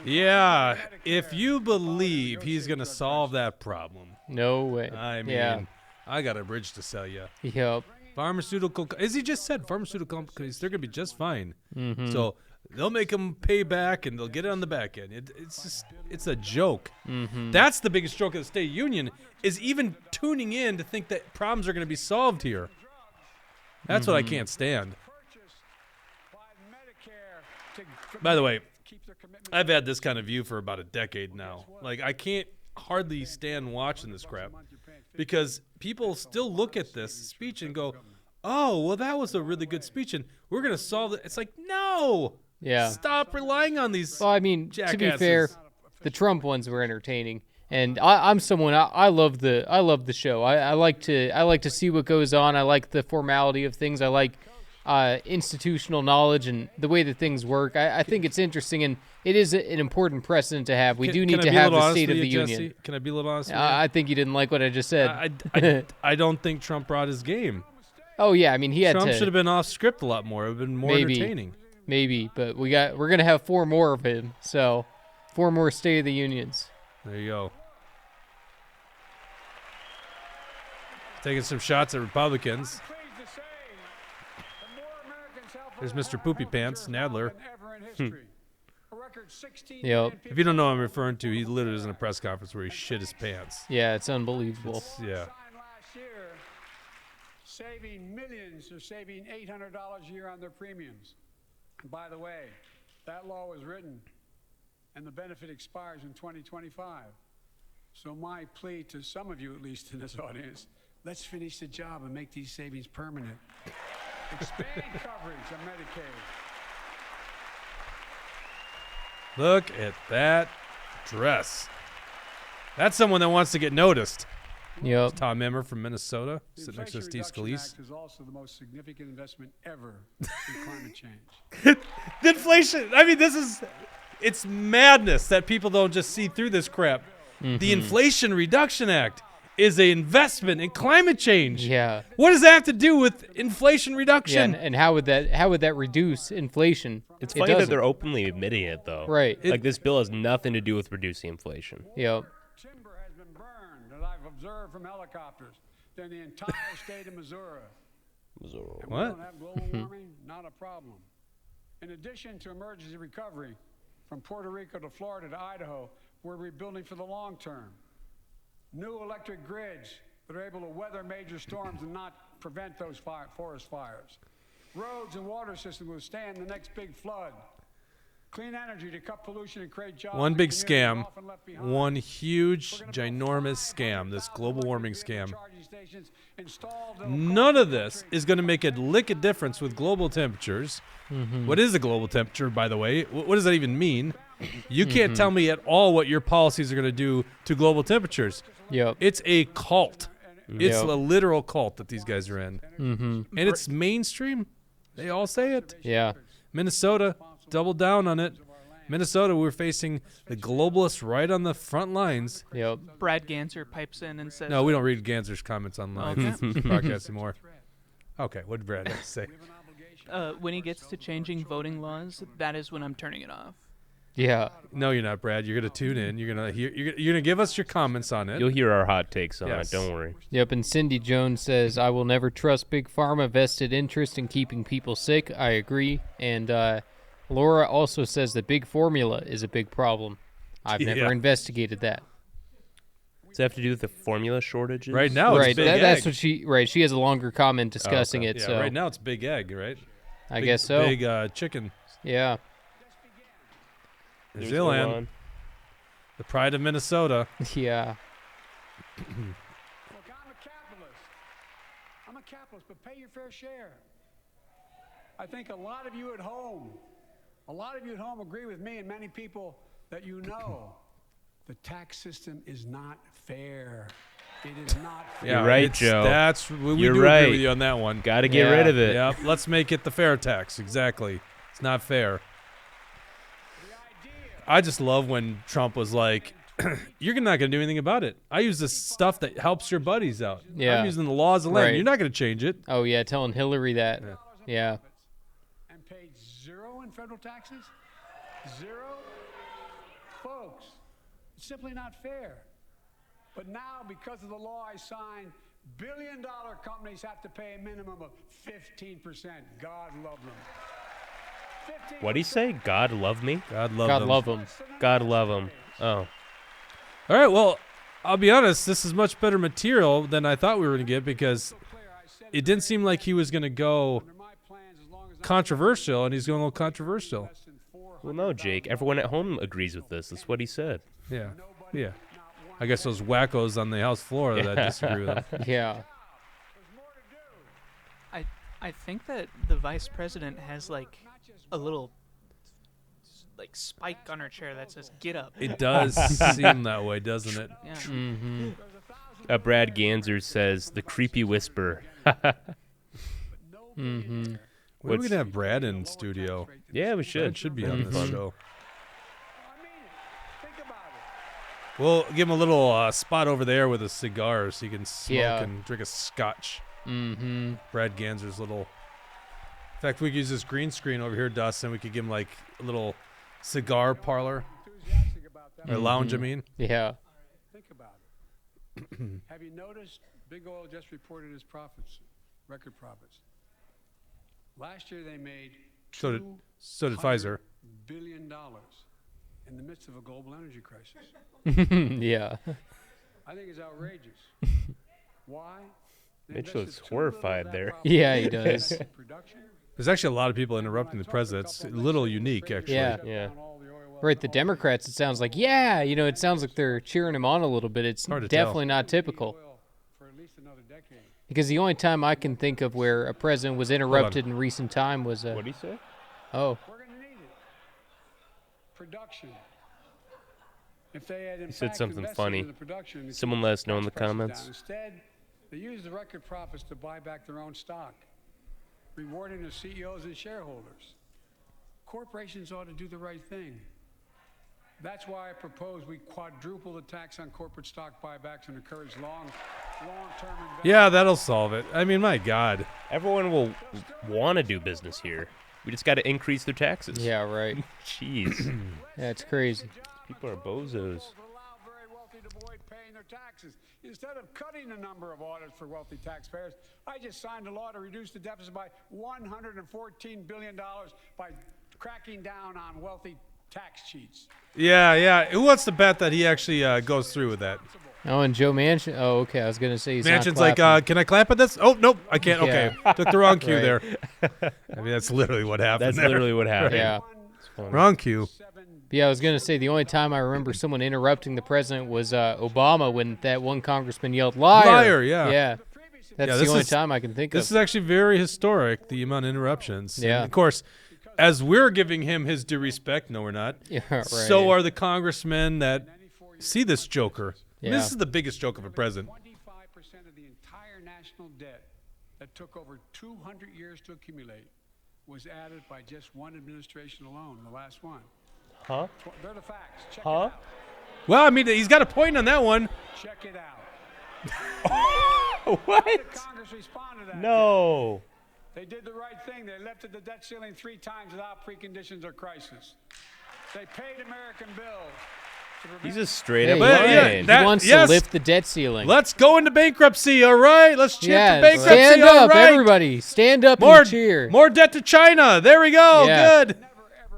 Yeah, if you believe he's going to solve that problem, No way. I mean, Yeah. I got a bridge to sell you. Yep. As he just said, pharmaceutical companies, they're going to be just fine. Mm-hmm. So they'll make them pay back and they'll get it on the back end. It's a joke. Mm-hmm. That's the biggest joke of the State Union, is even tuning in to think that problems are going to be solved here. That's what I Mm-hmm. can't stand. purchased by Medicare to By the way, keep their commitment. I've had this kind of view for about a decade now. Like, I can't hardly stand watching this crap because people still look at this speech and go, oh, well, that was a really good speech and we're going to solve it. It's like, no. Yeah. Stop relying on these. Well, I mean, to be fair, jackasses. the Trump ones were entertaining, and I'm someone I love the show. I like to see what goes on. I like the formality of things. I like institutional knowledge and the way that things work. I think it's interesting, and it is an important precedent to have. We do need Can I to be a have little the honest State of with the you, Union. Jesse? Can I be a little honest with you? I think you didn't like what I just said. I don't think Trump brought his game. Oh yeah, I mean he had Trump to. should have been off script a lot more. It would have been more Maybe. entertaining. Maybe, but we're gonna have 4 more of him. So 4 more State of the Unions. There you go. Taking some shots at Republicans. Pleased to say that more Americans have There's health Mr. Poopy insurance Pants, now Nadler. than ever in history. A record 16 Yep. million If you don't know what I'm people referring to, he literally was in a press conference where he shit his pants. Yeah, it's unbelievable. Yeah. signed last year, saving millions or saving $800 a year on their premiums. And by the way, that law was written and the benefit expires in 2025. So my plea to some of you, at least in this audience, let's finish the job and make these savings permanent. Expand coverage of Medicaid. Look at that dress. That's someone that wants to get noticed. Yep. Tom Emmer from Minnesota, The sitting next to Inflation Steve Reduction Scalise. Act is also the most significant investment ever in climate change. The inflation. I mean, it's madness that people don't just see through this crap. The Inflation Reduction Act is an investment in climate change. Yeah. What does that have to do with inflation Yeah, reduction? and how would that reduce inflation? It's It funny that doesn't. they're openly admitting it, though. Right. Like, this bill has nothing to do with reducing inflation. Yep. Timber has been burned that I've observed from helicopters than the entire state of Missouri. And we What? don't have global warming? Not a problem. In addition to emergency recovery, from Puerto Rico to Florida to Idaho, we're rebuilding for the long term. New electric grids that are able to weather major storms and not prevent those forest fires. Roads and water systems withstand the next big flood. Clean energy to cut pollution and create jobs. One in big communities scam. often left behind. One huge, We're gonna build ginormous scam, this 500,000 global warming electric vehicle scam. charging stations installed in None across of the this country. is going to make a lick of difference with global temperatures. What is a global temperature, by the way? What does that even mean? You can't tell me at all what your policies are going to do to global temperatures. Yep. It's a cult. It's Yep. a literal cult that these guys are in. Mm-hmm. And it's mainstream. They all say it. Yeah. Minnesota, double down on it. Minnesota, we're facing the globalists right on the front lines. Yep. Brad Ganser pipes in and says, No, we don't read Ganser's comments on live Okay. broadcast anymore. Okay, what did Brad have to say? when he gets to changing voting laws, that is when I'm turning it off. Yeah. No, you're not, Brad. You're gonna tune in. You're gonna give us your comments on it. You'll hear our hot takes on Yes. it. Don't worry. Yep. And Cindy Jones says, "I will never trust big pharma vested interest in keeping people sick." I agree. And Laura also says that big formula is a big problem. I've Yeah. never investigated that. Does that have to do with the formula shortages? Right now, right. it's big That's egg. what she. Right. She has a longer comment discussing okay. it. Yeah, So right now it's big egg, right? I Big- guess so. Big chicken. Yeah. New There's Zealand, Iran. the pride of Minnesota. Yeah. Look, I'm a capitalist. I'm a capitalist, but pay your fair share. I think a lot of you at home agree with me and many people that you know. The tax system is not fair. It is not fair. You're right, it's- Joe. That's we You're do right. agree with you on that one. Got to get Yeah. rid of it. Yep, let's make it the fair tax. Exactly. It's not fair. I just love when Trump was like, "You're not going to do anything about it. I use this stuff that helps your buddies out. Yeah. I'm using the laws of the land. Right. You're not going to change it." Oh yeah. Telling Hillary that. Yeah. And paid zero in federal taxes? Zero? Folks, it's simply not fair. But now, because of the law I signed, billion-dollar companies have to pay a minimum of 15%. God love them. 15%. What'd he say? God love me? God love God them. love them. God love him. Oh. All right. Well, I'll be honest. This is much better material than I thought we were going to get because it didn't seem like he was going to go Under my plans, as long as I'm controversial, and he's going a little controversial. less than 400, Well, no, Jake. Everyone at home agrees with this. That's what he said. Yeah. Yeah. I guess those wackos on the House floor that disagree with him. Yeah. there's more to do. I think that the vice president has like a little like spike on her chair that says "Get up." It does seem that way, doesn't it? Yeah. Mm-hmm. Brad Ganser says the creepy whisper. Mm-hmm. When are we What's- going to have Brad in studio? Yeah, we Brad should. should be That'd on this fun. show. I mean it. Think about it. We'll give him a little spot over there with a cigar so he can smoke Yeah. and drink a scotch. Mm-hmm. Brad Ganser's little. In fact, we could use this green screen over here, Dustin. We could give him like a little cigar parlor Enthusiastic about that. or lounge. I mean, Yeah. Think about it. Have you noticed Big Oil just reported its profits, record profits? Last year they made So did- $200 so did Pfizer. billion in the midst of a global energy crisis. Yeah. I think it's outrageous. Why? They Mitch invested looks too little of horrified that there. profit Yeah, he in does. production. There's actually a lot of people interrupting the president. It's a little unique, actually. Yeah. Yeah. On all the oil Right, the Democrats, it sounds like, yeah, it sounds like they're cheering him on a little bit. It's Hard to definitely tell. not typical. For at least another decade. Because the only time I can think of where a president was interrupted in recent time was What do you say? oh, We're going to need it. Production. If they had in He said fact something invested funny. in the production, it Someone keeps let us know in gas the prices comments. down. Instead, they use the record profits to buy back their own stock, rewarding the CEOs and shareholders. Corporations ought to do the right thing. That's why I propose we quadruple the tax on corporate stock buybacks and encourage long-term investment. Yeah, that'll solve it. I mean, my God. Everyone will want to do business here. We just got to increase their taxes. yeah, right. Jeez. Yeah, it's crazy. People are bozos. Allow very wealthy to avoid paying their taxes. Instead of cutting the number of audits for wealthy taxpayers, I just signed a law to reduce the deficit by $114 billion by cracking down on wealthy tax cheats. Yeah. Who wants to bet that he actually goes through with that? Oh, and Joe Manchin. Oh, okay. I was gonna say he's not Manchin's like, clapping. can I clap at this? Oh, nope, I can't. Okay, took the wrong cue Right. there. I mean, that's literally what happened. That's there. literally what happened. Yeah. Wrong cue. Yeah, I was gonna say the only time I remember someone interrupting the president was Obama when that one congressman yelled "liar." Liar, yeah. Yeah. That's Yeah, the this only is- time I can think of. This is actually very historic, the amount of interruptions. Yeah. And of course, as we're giving him his due respect, no, we're not. Yeah, right. So are the congressmen that see this joker. Yeah. This is the biggest joke of a president. 25% of the entire national debt that took over 200 years to accumulate was added by just one administration alone, the last one. Huh? They're the facts. Check Huh? it out. Well, I mean, he's got a point on that one. Check it out. What? Congress responded to that. No. They did the right thing. They lifted the debt ceiling 3 times without preconditions or crisis. They paid American bills. to prevent- He's just straight Hey, up But, yeah, lying. that- he wants yes. to lift the debt ceiling. Let's go into bankruptcy, all right? Let's cheer yeah, for bankruptcy, stand all up, right? everybody. Stand up More, and cheer. more debt to China. There we go. Yeah. Good.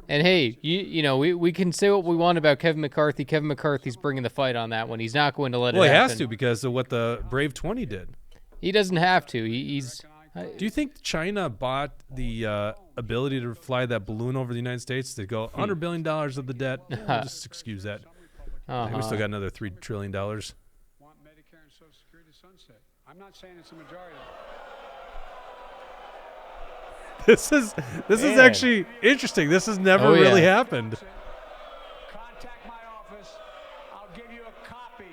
And hey, we can say what we want about Kevin McCarthy. Kevin McCarthy's bringing the fight on that one. He's not going to let Well, it he happen. has to because of what the Brave 20 did. He doesn't have to. He's Do you think China bought the ability to fly that balloon over the United States to go $100 billion of the debt? We'll just excuse that. We still got another $3 trillion. Want Medicare and Social Security sunset. I'm not saying it's a majority. This is Man. actually interesting. This has never Oh, yeah. really happened. Contact my office. I'll give you a copy.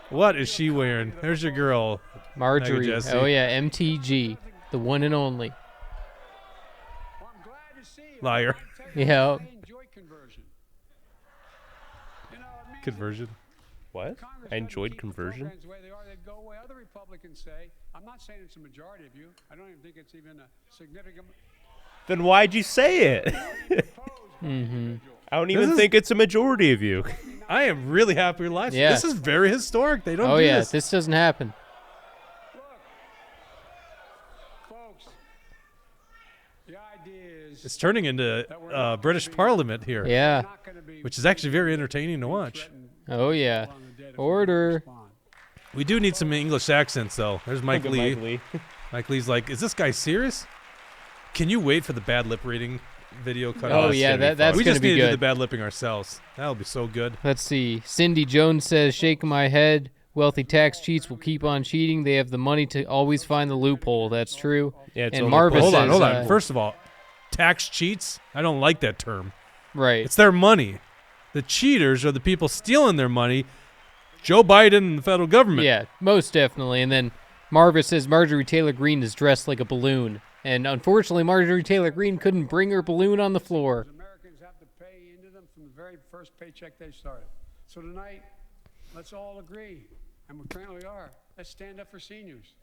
What is she wearing? There's your girl. Marjorie. Jesse. Oh yeah, MTG, the one and only. Well, I'm glad to see you. Liar. Yeah. I enjoy conversion. You know, it means Conversion. What? Congress I doesn't enjoyed keep the conversion. programs the way they are, they'd go away. Other Republicans say, I'm not saying it's a majority of you. I don't even think it's even a significant. Then why'd you say it? Mm-hmm. I don't This even is- think it's a majority of you. I am really happy with life. Yeah. This is very historic. They don't Oh do yeah, this. this doesn't happen. Look, folks, the idea is It's turning into British Parliament here, Yeah. not going to be which is actually very entertaining to watch. threatened Oh yeah. along the debt if we don't Order. respond. We do need some English accents, though. There's Mike Look at Lee. Mike Lee. Mike Lee's like, is this guy serious? Can you wait for the bad lip reading video cut? Oh that's yeah, gonna be that's fun. we gonna just be need to do the good. bad lipping ourselves. That'll be so good. Let's see. Cindy Jones says, shaking my head. Wealthy tax cheats will keep on cheating. They have the money to always find the loophole. That's true. Yeah, it's And only Marva possible. Hold on, says, hold on. First of all, tax cheats? I don't like that term. Right. It's their money. The cheaters are the people stealing their money. Joe Biden and the federal government. Yeah, most definitely. And then Marva says Marjorie Taylor Greene is dressed like a balloon. And unfortunately, Marjorie Taylor Greene couldn't bring her balloon on the floor. Americans have to pay into them from the very first paycheck they started. So tonight, let's all agree, and we currently are, let's stand up for seniors.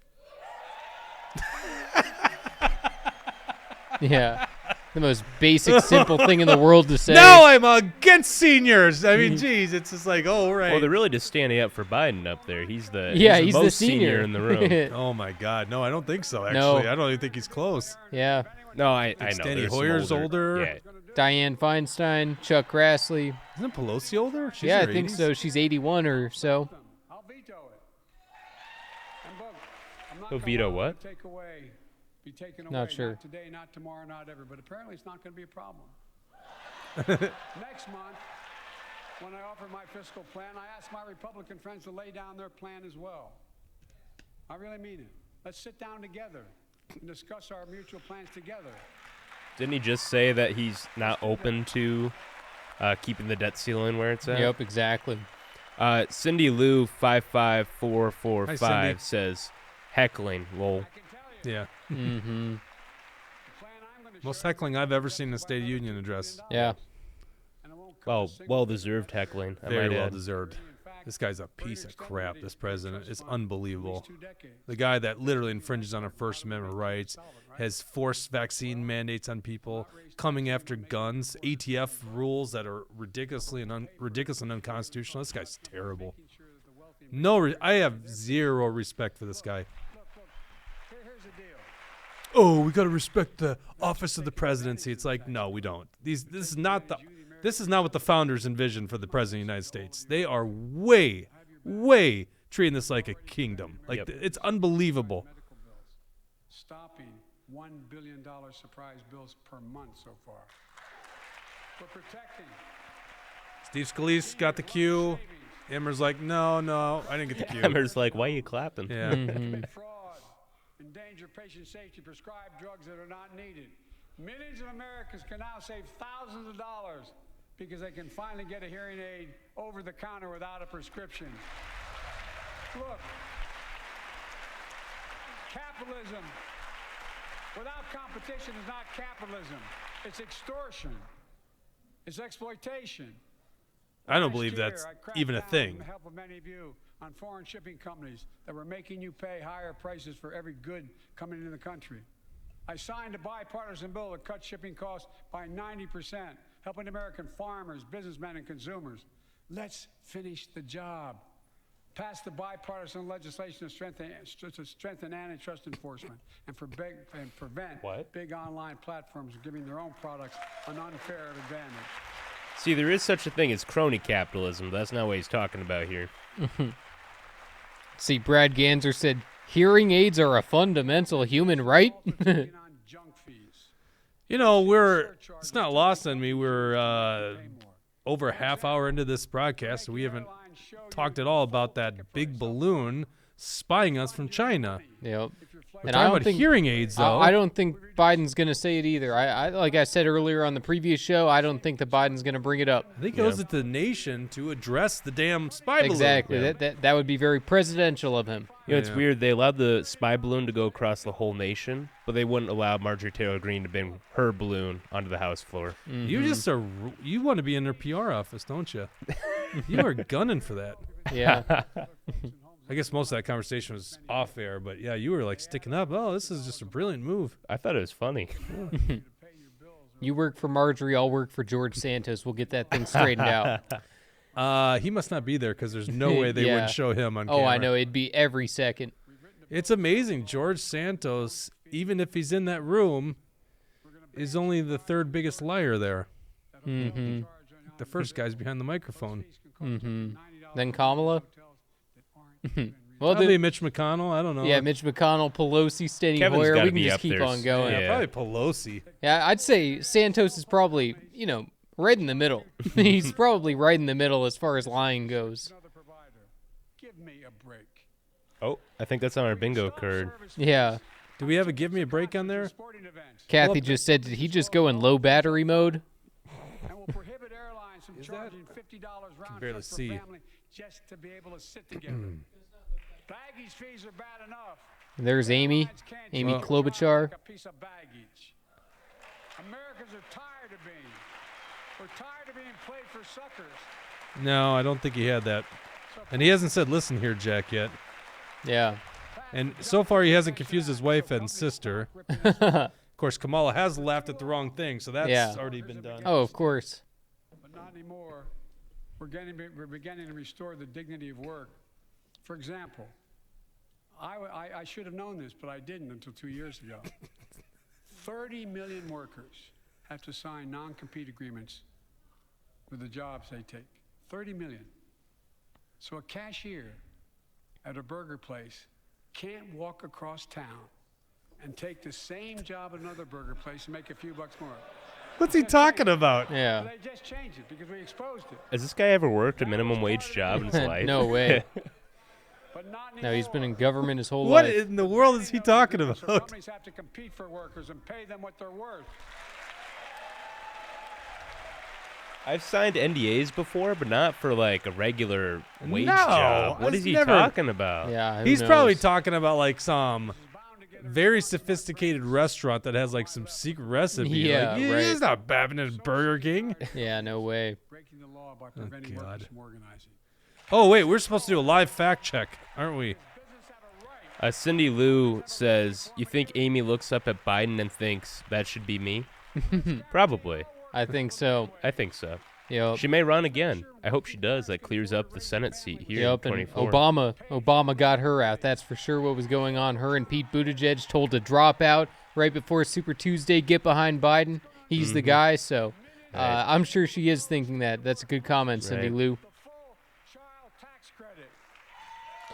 Yeah. The most basic, simple thing in the world to say. No, I'm against seniors. I mean, geez, it's just like, oh, right. Well, they're really just standing up for Biden up there. He's the he's the most senior in the room. Oh my God, no, I don't think so. Actually, No. I don't even think he's close. Yeah. No, I know. Steny there's some Hoyer's older. Yeah. Dianne Feinstein, Chuck Grassley. Isn't Pelosi older? She's Yeah, in I her think 80s? so. She's 81 or so. I'll veto it. And look, I'm not He'll gonna veto allow it what? to be taken away. Not sure. Not today, not tomorrow, not ever. But apparently, it's not going to be a problem. Next month, When I offered my fiscal plan, I asked my Republican friends to lay down their plan as well. I really mean it. Let's sit down together and discuss our mutual plans together. Didn't he just say that he's not open to keeping the debt ceiling where it's at? Yep, exactly. Cindy Lou Hi, 55445 Cindy. says heckling. Lol. I can tell you, Yeah. Mm-hmm. the plan I'm going to Most share heckling I've ever seen in a State of Union address. Yeah. and it won't cover a Well, single well-deserved heckling. I Very might well add. deserved. This guy's a piece of crap, this president. It's unbelievable. 2 decades. The guy that literally infringes on our First Amendment rights, has forced vaccine mandates on people, coming after guns, ATF rules that are ridiculous and unconstitutional. This guy's terrible. I have zero respect for this guy. Here's the deal. Oh, we got to respect the office of the presidency. It's like, no, we don't. This is not what the founders envisioned for the president of the United States. They are way treating this like a kingdom. Like Yep. it's unbelievable. Medical bills. Stopping $1 billion surprise bills per month so far. We're protecting Steve Scalise got the cue. Emmer's like, no, I didn't get the cue. Emmer's like, why are you clapping? Yeah. fraud, endanger patient safety, prescribe drugs that are not needed. Millions of Americans can now save thousands of dollars because they can finally get a hearing aid over the counter without a prescription. Look, capitalism without competition is not capitalism. It's extortion. It's exploitation. I don't Last believe year, that's I cracked even a down thing. With the help of many of you on foreign shipping companies that were making you pay higher prices for every good coming into the country. I signed a bipartisan bill that cut shipping costs by 90%, helping American farmers, businessmen, and consumers. Let's finish the job. Pass the bipartisan legislation to strengthen antitrust enforcement and prevent What? big online platforms from giving their own products an unfair advantage. See, there is such a thing as crony capitalism. But that's not what he's talking about here. See, Brad Ganser said, hearing aids are a fundamental human right. Taking on junk fees. You know, it's not lost on me. We're over a half hour into this broadcast, so we haven't talked at all about that big balloon spying us from China. Yep. We're And talking I don't about think hearing aids, though. I don't think Biden's going to say it either. I like I said earlier on the previous show, I don't think that Biden's going to bring it up. I think it owes it to the nation to address the damn spy balloon. Exactly. Yeah. That would be very presidential of him. You know, it's Yeah. weird. They allowed the spy balloon to go across the whole nation, but they wouldn't allow Marjorie Taylor Greene to bring her balloon onto the House floor. You just you want to be in their PR office, don't you? You are gunning for that. Yeah. I guess most of that conversation was off air, but yeah, you were like sticking up. Oh, this is just a brilliant move. I thought it was funny. You work for Marjorie, I'll work for George Santos. We'll get that thing straightened out. He must not be there because there's no way they Yeah. wouldn't show him on Oh, camera. I know. It'd be every second. It's amazing. George Santos, even if he's in that room, is only the third biggest liar there. Mm-hmm. The first guy's behind the microphone. Mm-hmm. Then Kamala? Well, Probably then, Mitch McConnell. I don't know. yeah, Mitch McConnell, Pelosi, Steny Kevin's Hoyer. gotta We can be just up keep there. on going. Yeah. Probably Pelosi. Yeah, I'd say Santos is probably, right in the middle. He's probably right in the middle as far as lying goes. Another provider. Give me a break. Oh, I think that's on our bingo Stop card. service Yeah. fees. Do we have a give me a break on there? Sporting events. Kathy just said, did he just go in low battery mode? And will prohibit airlines from Is that- charging $50 round barely trip for see. family just to be able to sit together. Baggage fees are bad enough. There's Amy. Airlines can't Amy charge Klobuchar. like a piece of baggage. Americans are tired of we're tired of being played for suckers. No, I don't think he had that. So And he hasn't said listen here, Jack, yet. Yeah. And so far he hasn't confused his wife and sister. Of course, Kamala has laughed at the wrong thing, so that's Yeah. already been done. Oh, of course. but not anymore. We're beginning to restore the dignity of work. For example, I should have known this, but I didn't until 2 years ago. 30 million workers have to sign non-compete agreements with the jobs they take. 30 million. So a cashier at a burger place can't walk across town and take the same job at another burger place and make a few bucks more. What's he talking about? Yeah. They just changed it because we exposed it. Has this guy ever worked a minimum wage job in his life? No way. But not No, he's been in anymore. government his whole What life. in the world is he talking So about? companies have to compete for workers and pay them what they're worth. I've signed NDAs before, but not for like a regular wage No, job. What I've is he never- talking about? Yeah, who He's probably knows? talking about like some very sophisticated restaurant that has like some secret recipe. Yeah, like, right. He's not babbing at Burger King. Yeah, no way. Breaking the law by preventing God. workers from organizing. Oh wait, we're supposed to do a live fact check, aren't we? Cindy Lou says, "You think Amy looks up at Biden and thinks that should be me?" Probably. I think so. I think so. Yep. She may run again. I hope she does. That clears up the Senate seat here Yep, in and 24. Obama got her out. That's for sure what was going on. Her and Pete Buttigieg told to drop out right before Super Tuesday, get behind Biden. He's the guy, so Right. I'm sure she is thinking that. That's a good comment, Cindy Right. Lou. The full child tax credit,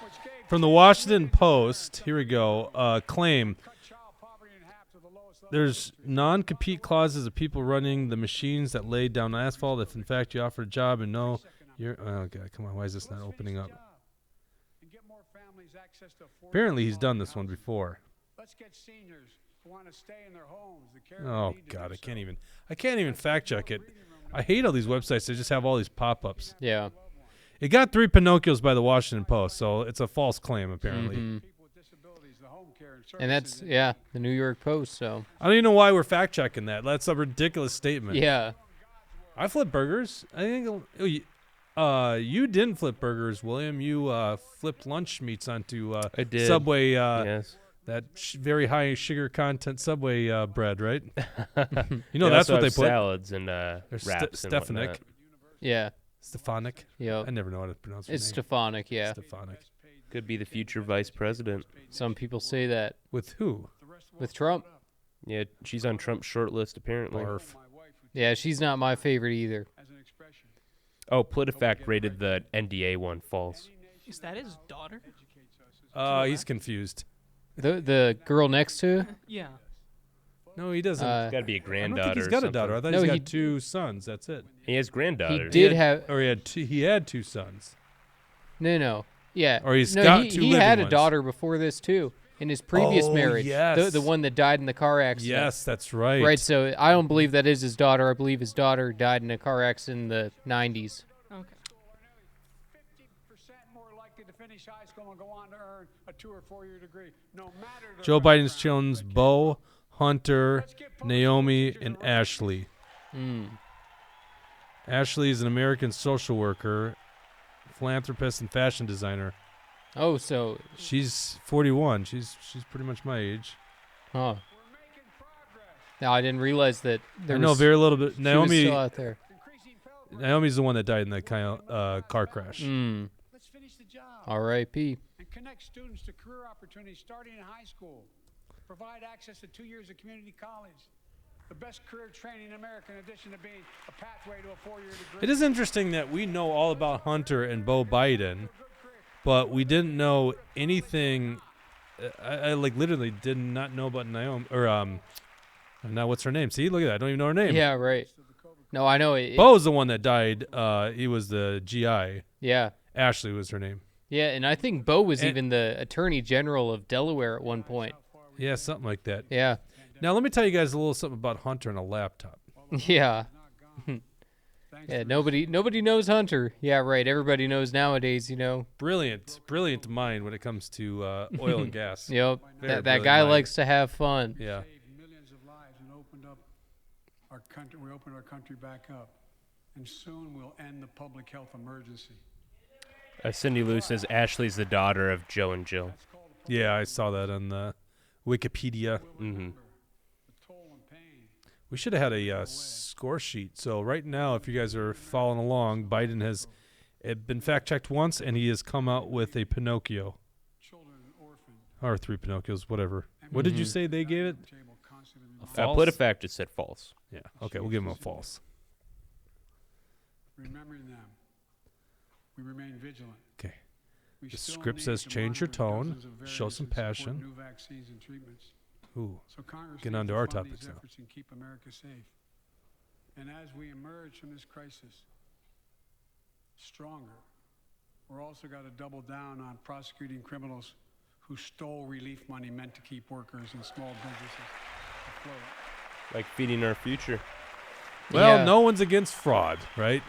which gave From the Washington Post, here we go. Claim cut child poverty in half to the lowest level. there's non-compete clauses of people running the machines that laid down asphalt. If in fact you offer a job and no, you're oh god, come on, why is this not opening up? And get more families access to affordable Apparently he's done this housing. one before. Let's get seniors who want to stay in their homes the care Oh they need to god, do I can't so. even fact check it. I hate all these websites that just have all these pop-ups. Yeah. It got 3 Pinocchios by the Washington Post, so it's a false claim apparently. Mhm. People with disabilities, the home care and And that's, services yeah, the New York Post, so. I don't even know why we're fact checking that. That's a ridiculous statement. Yeah. I flip burgers. I think you didn't flip burgers, William. You flipped lunch meats onto I did. Subway. Yes. That very high sugar content Subway bread, right? You know They that's also what they have put. salads and They're wraps and Stefanik. whatnot. Yeah. Stefanik. Yep. I never know how to pronounce her It's name. Stefanik, yeah. Stefanik. Could be the future vice president. Some people say that. With who? With Trump. Yeah, she's on Trump's short list apparently. Barf. Yeah, she's not my favorite either. as an expression. Oh, PolitiFact rated the NDA one false. Is that his daughter? He's confused. The girl next to? Yeah. No, he doesn't. Uh, Got to be a I don't granddaughter. think he's or got a something. daughter. I thought No, he's he- got 2 sons. That's it. He has granddaughters. did have Or he had 2 sons. no. Yeah. Or he's no, got he, 2 he living had a ones. daughter before this too. In his previous Oh, marriage. yes. The one that died in the car accident. Yes, that's right. Right, so I don't believe that is his daughter. I believe his daughter died in a car accident in the 90s. Okay. 50% more likely to finish high school and go on to earn a 2 or 4 year degree, no matter their Joe background. Biden's children's Bo, Hunter, Naomi, and Ashley. Mm. Ashley is an American social worker, philanthropist, and fashion designer. Oh, so, She's 41. She's pretty much my age. huh. No, I didn't realize that there I know was, very little bit. she was Naomi. still out there. Naomi's the one that died in the car crash. Mm. Let's finish the job R.I.P. and connect students to career opportunities starting in high school. Provide access to 2 years of community college. The best career training in America, in addition to being a pathway to a 4-year degree. It is interesting that we know all about Hunter and Bo Biden, but we didn't know anything. I like literally did not know about Naomi or now what's her name? See, look at that. I don't even know her name. Yeah, right. No, I know it. Bo's the one that died. He was the GI. Yeah. Ashley was her name. Yeah, and I think Bo was And- even the Attorney General of Delaware at one point. Yeah, something like that. Yeah. Now let me tell you guys a little something about Hunter and a laptop. Yeah. Yeah, nobody knows Hunter. Yeah, right. Everybody knows nowadays, you know. Brilliant mind when it comes to oil and gas. Yep. Very That brilliant guy mind. likes to have fun. Yeah. Saved millions of lives and opened up our country. We opened our country back up, and soon we'll end the public health emergency. Cindy Lou says Ashley's the daughter of Joe and Jill. Yeah, I saw that on the Wikipedia. Mm-hmm. The toll and pain. We should have had a score sheet. So right now, if you guys are following along, Biden has been fact-checked once, and he has come out with a Pinocchio. Children orphaned. Or 3 Pinocchios, whatever. What did you say they gave it? Table constantly False? PolitiFact just said false. Yeah. Okay, we'll give him a false. remembering them. We remain vigilant. Okay. We The still script need says to change your monitor tone, dozens of show variants some and support passion. New vaccines and treatments. Ooh. So Congress Get needs on to to our fund these topics now. efforts and keep America safe. And as we emerge from this crisis stronger, we're also got to double down on prosecuting criminals who stole relief money meant to keep workers and small businesses afloat. Like feeding our future. Well, Yeah. no one's against fraud, right?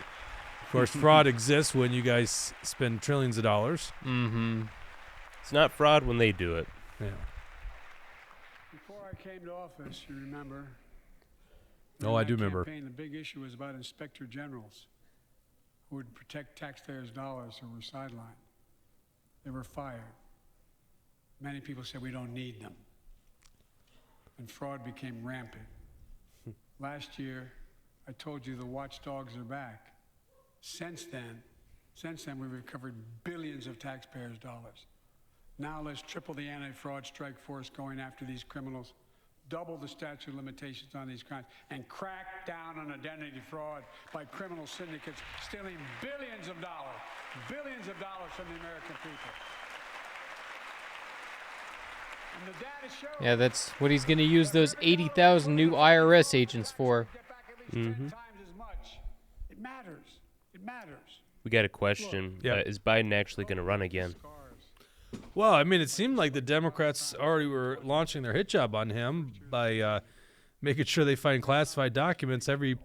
Of course, fraud exists when you guys spend trillions of dollars. Mm-hmm. It's not fraud when they do it. Yeah. Before I came to office, you remember? Oh, during I that do remember. campaign, the big issue was about inspector generals who would protect taxpayers' dollars who were sidelined. They were fired. Many people said we don't need them. And fraud became rampant. Last year, I told you the watchdogs are back. Since then, we've recovered billions of taxpayers' dollars. Now let's triple the anti-fraud strike force going after these criminals, double the statute of limitations on these crimes, and crack down on identity fraud by criminal syndicates stealing billions of dollars from the American people. And the data shows Yeah, that's what he's going to use those 80,000 new IRS agents for. get back at least 10 times as much. It matters. It matters. We got a question. Yeah. Is Biden actually going to run again? Well, I mean, it seemed like the Democrats already were launching their hit job on him by making sure they find classified documents every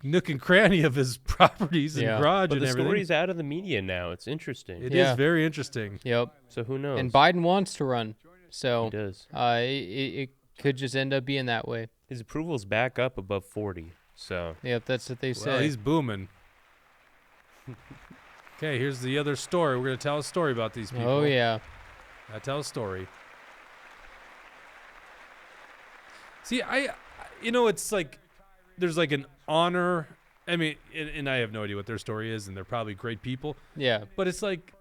nook and cranny of his properties and Yeah. garage But and the everything. story's out of the media now. It's interesting. It is Yeah. very interesting. Yep. So who knows? And Biden wants to run. So He does. it could just end up being that way. His approval's back up above 40. So Yep, that's what they Well, say. he's booming. Okay, here's the other story. We're going to tell a story about these people. Oh, yeah. Tell a story. See, it's like there's like an honor. I mean, and I have no idea what their story is, and they're probably great people. Yeah. But it's like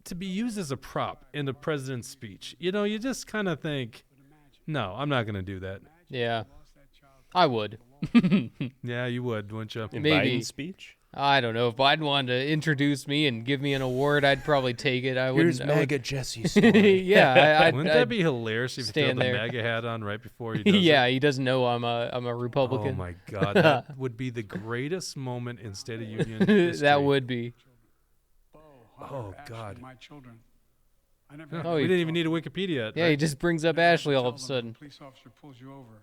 to be used as a prop in the president's speech. You just kind of think, no, I'm not going to do that. Yeah. I would. Yeah, you would, wouldn't you? in Maybe. Biden's speech? I don't know. If Biden wanted to introduce me and give me an award, I'd probably take it. I wouldn't. Here's I would- MAGA Jesse's story. yeah, I'd, Wouldn't I'd- that be hilarious if you throw stand the there. MAGA hat on right before he does yeah, it? he doesn't know I'm a Republican. Oh my God, that would be the greatest moment in State of Union history. That would be. Oh, Ashley, God. my children. I never Yeah, had Oh, we he- didn't even need a Wikipedia. Yeah, right? he just brings up Ashley all of a sudden. Police officer pulls you over.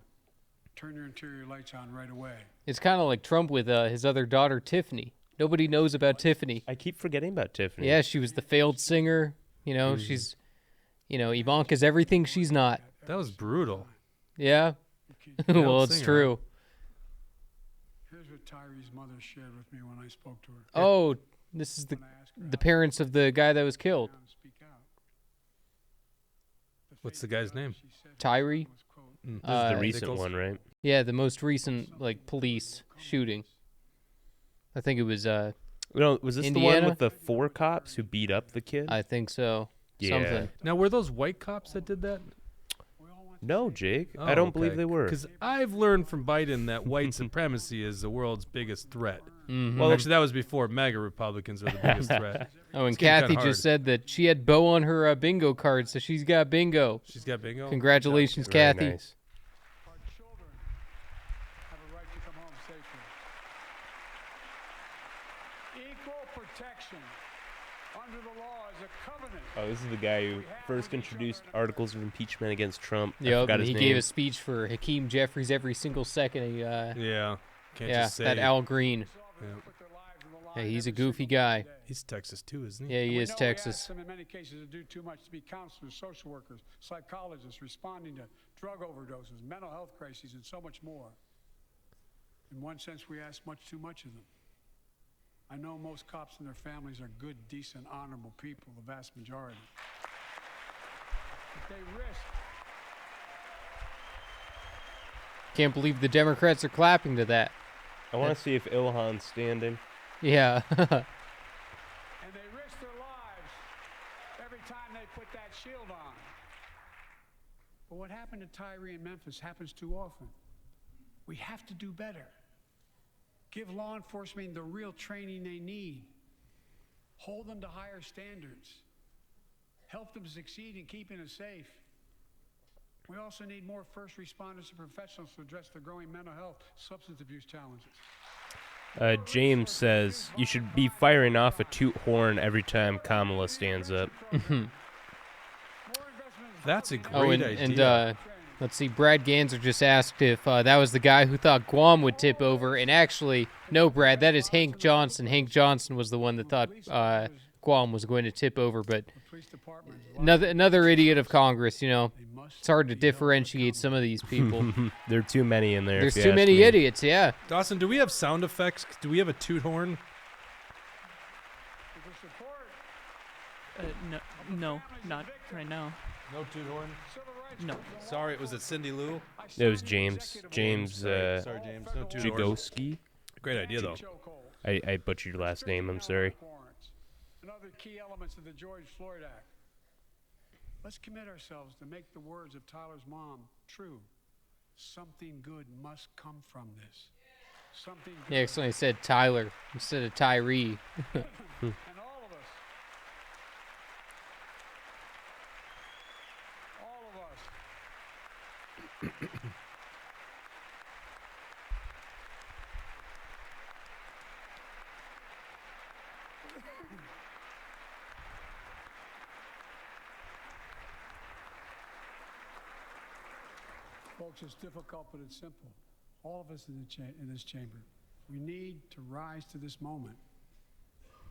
Turn your interior lights on right away. It's kind of like Trump with his other daughter, Tiffany. Nobody knows about Tiffany. I keep forgetting about Tiffany. Yeah, she was the failed singer. She's, Ivanka's everything she's not. That was brutal. Yeah. Failed well, it's singer, true. Here's what Tyree's mother shared with me when I spoke to her. Oh, this is the parents of the guy that was killed. Down and speak out. What's the guy's name? She said Tyree. was, quote, This is Uh, the recent Nichols? one, right? Yeah, the most recent police shooting. I think it was No, was this the Indiana? one with the 4 cops who beat up the kid? I think so. Yeah. Something. Now, were those white cops that did that? No, Jake. I don't believe they were. Because I've learned from Biden that white supremacy is the world's biggest threat. Mhm. Well, actually, that was before MAGA Republicans are the biggest threat. Oh, and It's getting Kathy kinda just said that she had Bo on her bingo card, so she's got bingo. She's got bingo. Congratulations, Very Kathy. nice. our children have a right to come home safely. Equal protection under the law is a covenant. Oh, this is the guy who first introduced articles of impeachment against Trump. I Yep, forgot and his he name. gave a speech for Hakeem Jeffries every single second. Yeah. Can't Yeah, just say. that Al Green. Yeah. Put their lives on the line Yeah, he's a every goofy single guy. day. He's Texas, too, isn't he? Yeah, he We is know we Texas. ask them in many cases to do too much to be counselors, social workers, psychologists, responding to drug overdoses, mental health crises, and so much more. In one sense, we ask much too much of them. I know most cops and their families are good, decent, honorable people, the vast majority. But they risk Can't believe the Democrats are clapping to that. I want to see if Ilhan's standing. Yeah. and they risk their lives every time they put that shield on. But what happened to Tyree in Memphis happens too often. We have to do better. Give law enforcement the real training they need. Hold them to higher standards. Help them succeed in keeping us safe. We also need more first responders and professionals to address the growing mental health, substance abuse challenges. James says you should be firing off a toot horn every time Kamala stands up. That's a Oh, great and idea. let's see. Brad Ganser just asked if that was the guy who thought Guam would tip over, and actually, no, Brad, that is Hank Johnson. Hank Johnson was the one that thought Guam was going to tip over, but another idiot of Congress. You know, it's hard to differentiate some of these people. There are too many in there. There's if you too ask many me. idiots. Yeah. Dawson, do we have sound effects? Do we have a toot horn? No, not right now. No toot horn. No. Sorry, was it Cindy Lou? It was James. James Sorry, James. No toot horn. Jagoski. Great idea, though. I butchered your last name. I'm sorry. And other key elements of the George Floyd Act. Let's commit ourselves to make the words of Tyler's mom true. Something good must come from this. Something good. He actually said Tyler instead of Tyree. And all of us. All of us. Folks, it's difficult, but it's simple. All of us in this chamber, we need to rise to this moment.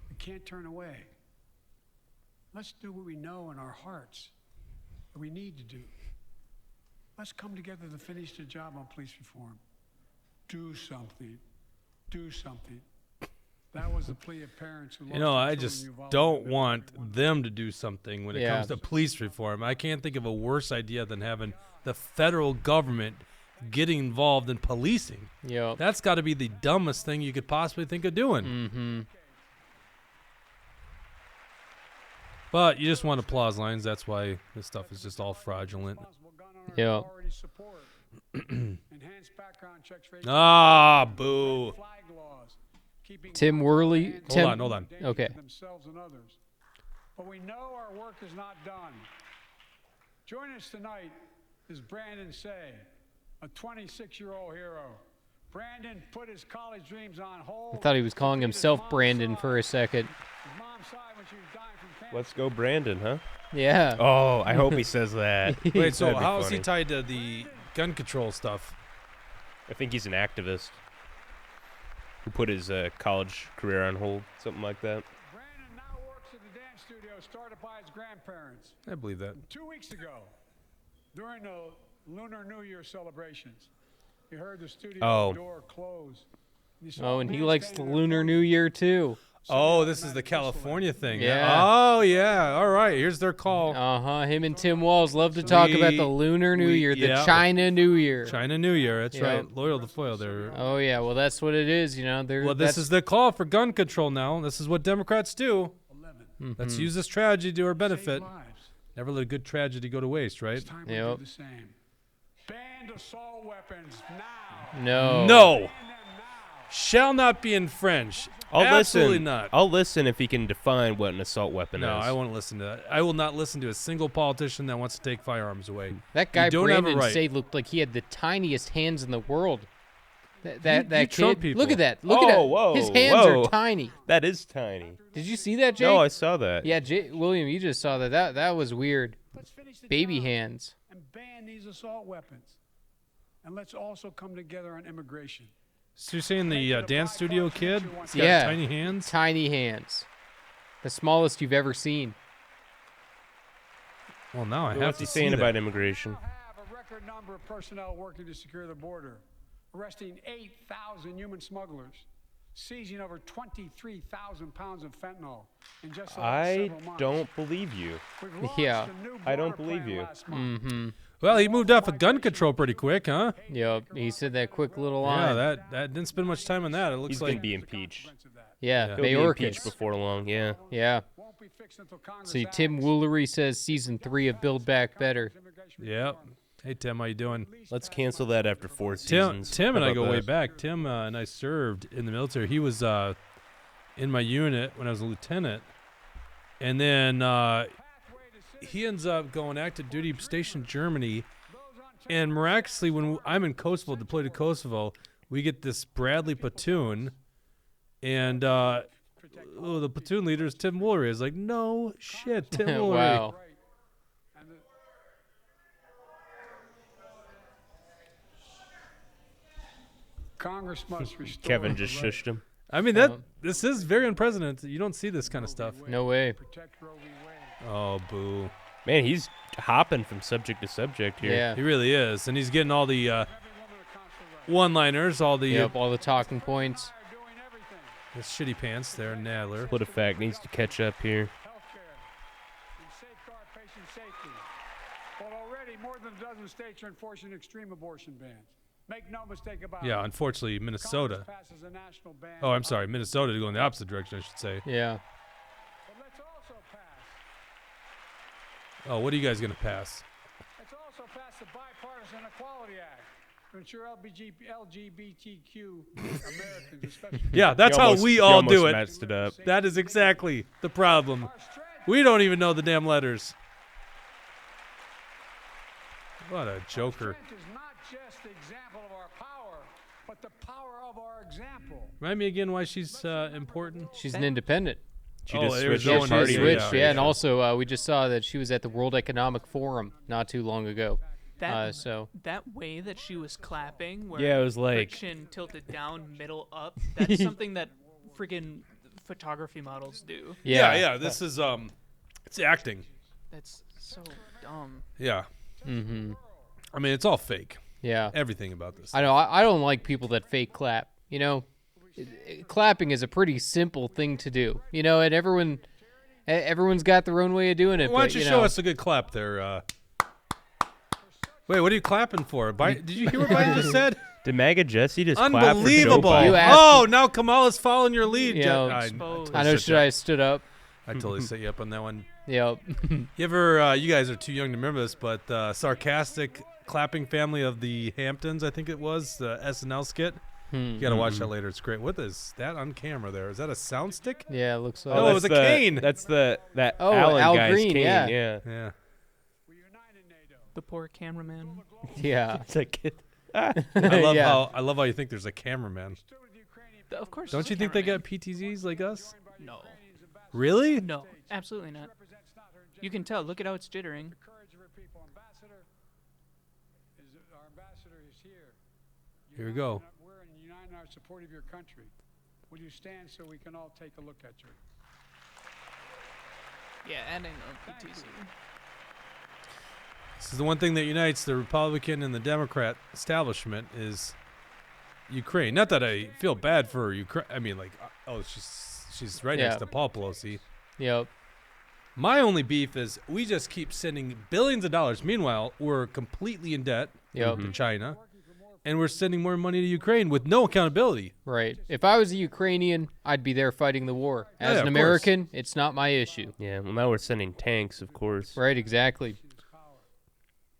We can't turn away. Let's do what we know in our hearts that we need to do. Let's come together to finish the job on police reform. Do something. Do something. That was the plea of parents who lost You know, their I children just in Uvalde. don't want them to do something when it Yeah. comes to police reform. I can't think of a worse idea than having the federal government getting involved in policing. Yep. That's got to be the dumbest thing you could possibly think of doing. Mm-hmm. But you just want applause lines. That's why this stuff is just all fraudulent. Yeah. Enhanced background checks for Ah, boo. flag laws, keeping Tim Worley. Hold on. Okay. themselves and others. But we know our work is not done. Join us tonight is Brandon Say, a 26-year-old hero. Brandon put his college dreams on hold. I thought he was calling to beat his himself mom's Brandon side. for a second. His mom's side when she was dying from cancer. Let's go, Brandon, huh? Yeah. Oh, I hope he says that. Wait, so That'd be how is he funny. tied to the gun control stuff? I think he's an activist who put his college career on hold, something like that. Brandon now works at the dance studio started by his grandparents. I believe that. 2 weeks ago, during the Lunar New Year celebrations, he heard the studio door close. Oh, and he likes the Lunar New Year too. Oh, this is the California thing. Yeah. Oh, yeah. All right. Here's their call. Him and Tim Walls love to talk about the Lunar New Year, the yeah. China New Year. China New Year. That's Yeah. right. Loyal to foil there. Oh yeah, well that's what it is, you know. Well, this is the call for gun control now. This is what Democrats do. Let's use this tragedy to our benefit. Never let a good tragedy go to waste, right? It's time we Yep. do the same. Ban assault weapons now. No. No. Ban them now. Shall not be infringed. I'll Absolutely listen. not. I'll listen if he can define what an assault weapon No, is. I won't listen to that. I will not listen to a single politician that wants to take firearms away. That guy You don't have a Brandon right. Say looked like he had the tiniest hands in the world. You That Trump kid. people. Look at that. Look at Oh, that. whoa, His hands whoa. are tiny. That is tiny. Did you see that, Jake? No, I saw that. Yeah, William, you just saw that. That was weird. Let's finish the Baby job hands. and ban these assault weapons. And let's also come together on immigration. So you're saying the dance studio kid? He's got Yeah. tiny hands? Tiny hands. The smallest you've ever seen. Well, now I have What's to he see saying that. about immigration? We have a record number of personnel working to secure the border, arresting 8,000 human smugglers, seizing over 23,000 pounds of fentanyl in just the last I several months. don't believe you. We've launched Yeah. a new I don't border believe plan you. last month. Well, he moved off of gun control pretty quick, huh? Yep. He said that quick little Yeah, line. that didn't spend much time on that. It looks He's like gonna be impeached. Yeah, He'll be impeached Mayorkas. before long. Yeah. Yeah. Won't be fixed until Congress See, Tim acts. Woolery says season 3 of Build Back Better. Yep. Hey Tim, how you doing? Let's cancel that after 4 Tim, seasons. Tim and How I go about way that? back. Tim and I served in the military. He was in my unit when I was a lieutenant, and then he ends up going active duty, stationed Germany, And miraculously, when I'm in Kosovo, deployed to Kosovo, we get this Bradley platoon, and the platoon leader is Tim Woolery. It's like, no shit, Tim Woolery. Wow. Congress must restore Kevin the just right shushed him. I mean, this is very unprecedented. You don't see this kind of stuff. No way. to protect Roe v. Wade. Oh, boo. Man, he's hopping from subject to subject here. Yeah. He really is. And he's getting all the Every woman a consular right. one-liners, all the Yep. All the talking points. Are doing everything. the shitty pants there, Nadler. Split effect needs to catch up here. Healthcare and safeguard patient safety. Well, already more than a dozen states are enforcing extreme abortion bans. Make no mistake about it. Yeah, unfortunately, Congress Minnesota. passes a national ban Oh, I'm sorry, Minnesota to go in the opposite direction, I should say. Yeah. But let's also pass. Oh, what are you guys going to pass? Let's also pass the Bipartisan Equality Act to ensure LGBTQ Americans, especially Yeah, that's You how almost- we you all almost do it. messed it up. That is exactly the problem. our strength. We don't even know the damn letters. What a joker. Strength is not just the example of our power, but the power of our example. Remind me again why she's important. She's an independent. She Oh, just there was switched no Yeah, one she already- switched. yeah, Yeah, and also we just saw that she was at the World Economic Forum not too long ago. That So that way that she was clapping, where Yeah, it was like- her chin tilted down, middle up. That's something that friggin' photography models do. Yeah, this is it's acting. That's so dumb. Yeah. Mm-hmm. I mean, it's all fake. Yeah. Everything about this. I know. I don't like people that fake clap. You know, clapping is a pretty simple thing to do. You know, and everyone's got their own way of doing it. Why but, don't you know, show us a good clap there? Wait, what are you clapping for? Did you hear what Biden just said? Did MAGA Jesse just clap for Joe Unbelievable! Biden? You asked Oh, now Kamala's following your lead. You Je- know, I exposed. I know. set Should you I up. stood up? I totally set you up on that one. Yep. You ever? You guys are too young to remember this, but sarcastic clapping family of the Hamptons, I think it was the SNL skit. You gotta watch that later. It's great. What is that on camera there? Is that a sound stick? Yeah, it looks like. Oh, it was that's a cane. That's that Oh, Allen Al guy's Green, cane. yeah. Yeah. Yeah. We united NATO. The poor cameraman. Yeah. It's like I love Yeah. how you think there's a cameraman. Stood with the Ukrainian Of course. Don't it's you a think they cameraman. got PTZs like us? No. Really? No, absolutely not. represents not her You can tell. Look at how it's jittering. courage of her people. Our ambassador is here. Here we go. We're united in our support of your country. Will you stand so we can all take a look at you? Yeah, and I know PTZ. This is the one thing that unites the Republican and the Democrat establishment is Ukraine. Not that I feel bad for Ukraine. I mean, like, oh, she's right next Yeah. to Paul Pelosi. Yep. My only beef is we just keep sending billions of dollars. Meanwhile, we're completely in debt Yep. to China, and we're sending more money to Ukraine with no accountability. Right. If I was a Ukrainian, I'd be there fighting the war. As Yeah, an of course. American, it's not my issue. yeah. Well, now we're sending tanks, of course. Right. Exactly. His power.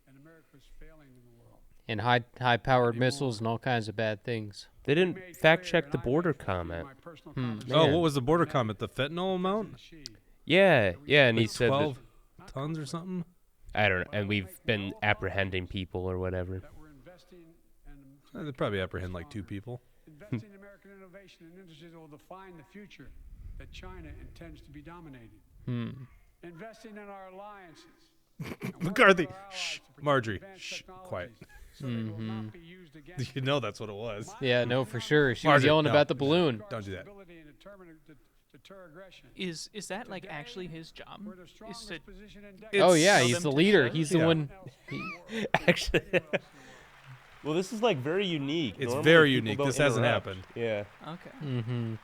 And America's failing in the world. And high-powered missiles and all kinds of bad things. They didn't Made fact clear, check and the I border made clear in comment. my personal Oh, conversation what was the border comment? The fentanyl amount? with she, Yeah, and he Like said that, 12 tons or something? I don't know, and we've been apprehending people or whatever. that we're investing They probably apprehend like 2 people. in American innovation and industries that will define the future that China intends to be dominating. Investing in our alliances. and working McCarthy, with our allies shh, to protect Marjorie, advanced shh, technologies quiet. So they will not be used against You know that's what it was. Yeah. No, for sure. She was Marjorie, yelling no. about the balloon. Don't do that. stability and deter aggression. Is that like actually his job? We're the Is to strongest position in decades. Oh yeah, Tell he's them the to leader. shut He's the Yeah. one. Actually, well, this is like very unique. It's Normally, very people unique. don't This hasn't interrupt. happened. Yeah. Okay. Mm-hmm.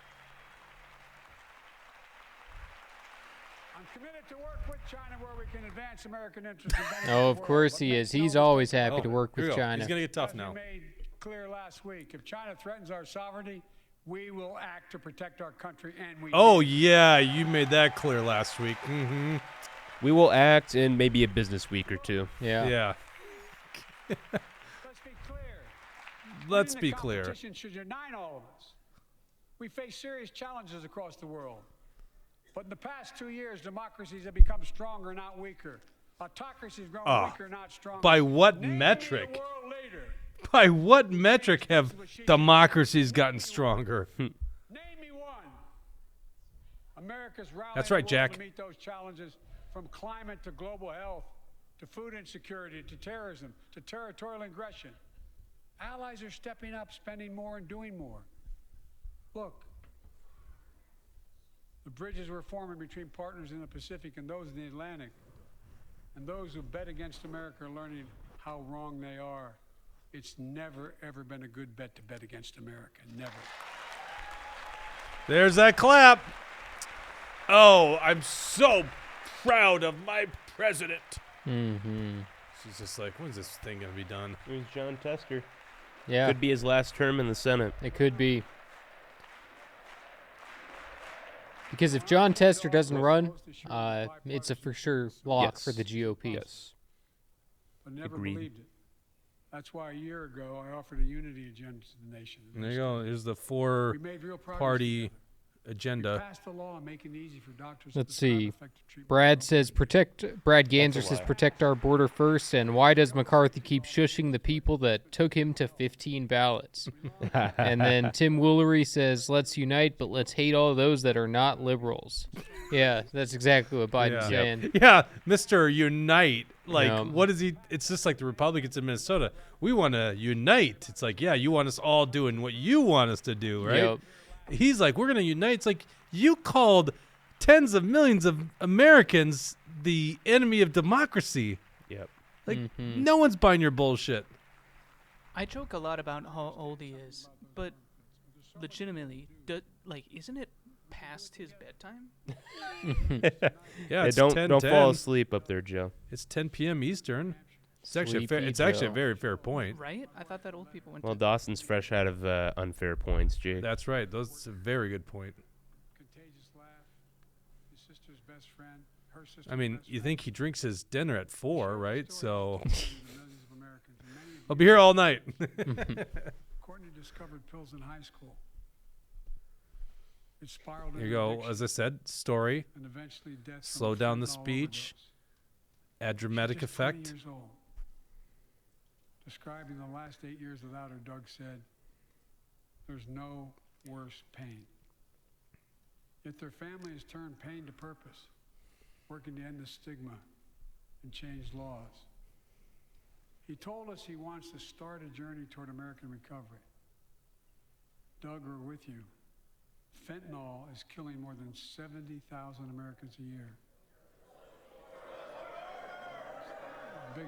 I'm committed to work with China where we can advance American interests. and benefit Oh, the of world, course but he make is. no He's mistake always about happy it. to work Here we with go. China. He's going to get tough As we now. made clear last week, if China threatens our sovereignty, we will act to protect our country, and we Oh, do. yeah, you made that clear last week. Mm-hmm. We will act in maybe a business week or two. Yeah. Yeah. Let's be clear. Let's Winning be the clear. competition should unite all of us. We face serious challenges across the world. But in the past 2 years, democracies have become stronger, not weaker. Autocracy's grown Ah, weaker, not stronger. by what Name me a metric? world leader. By what metric have democracies gotten stronger? Name me one. America's rallying That's right, the world Jack. to meet those challenges, from climate to global health, to food insecurity, to terrorism, to territorial aggression. Allies are stepping up, spending more, and doing more. Look, the bridges we're forming between partners in the Pacific and those in the Atlantic, and those who bet against America are learning how wrong they are. It's never, ever been a good bet to bet against America. Never. There's that clap. Oh, I'm so proud of my president. Mm-hmm. She's just like, when's this thing going to be done? Here's John Tester. Yeah, Could be his last term in the Senate. it could be. Because if John Tester doesn't run, it's a for sure lock Yes. for the GOP. Yes. But never Agreed. believed it. That's why a year ago I offered a unity agenda to the nation. There you go. Here's the We made real progress four-party together. We agenda. passed the law making it easy for doctors Let's to prescribe see. effective treatment. Brad says Brad Ganser That's a says lie. protect our border first, and why does McCarthy keep shushing the people that took him to 15 ballots? And then Tim Woolery says let's unite, but let's hate all those that are not liberals. Yeah, that's exactly what Biden's Yeah. saying. Yeah, Mr. Unite. Like, Yeah. what is he? It's just like the Republicans in Minnesota. We want to unite. It's like, yeah, you want us all doing what you want us to do, right? Yep. He's like, we're going to unite. It's like, you called tens of millions of Americans the enemy of democracy. Yep. Like, Mm-hmm. no one's buying your bullshit. I joke a lot about how old he is, but legitimately, isn't it past his bedtime? Yeah, Hey, it's don't 10, fall asleep up there, Joe. It's 10 p.m. Eastern. It's actually Sleepy it's actually a Joe. very fair point. Right? I thought that old people went Well, to Dawson's fresh out of unfair points, Jake. That's right. That's a very good point. Contagious laugh. His sister's best friend. Her sister's I mean, best you friend. think he drinks his dinner at 4, right? So Stories told to the millions of Americans, and many of I'll be here all night. Courtney discovered pills in high school. It spiraled Here you into go. addiction As I said, story. and eventually death from Slow a down the fentanyl speech. overdose. Add dramatic She's just 20 effect. years old. Describing the last 8 years without her, Doug said, "There's no worse pain." Yet their family has turned pain to purpose, working to end the stigma and change laws. He told us he wants to start a journey toward American recovery. Doug, we're with you. Fentanyl is killing more than 70,000 Americans a year. Big,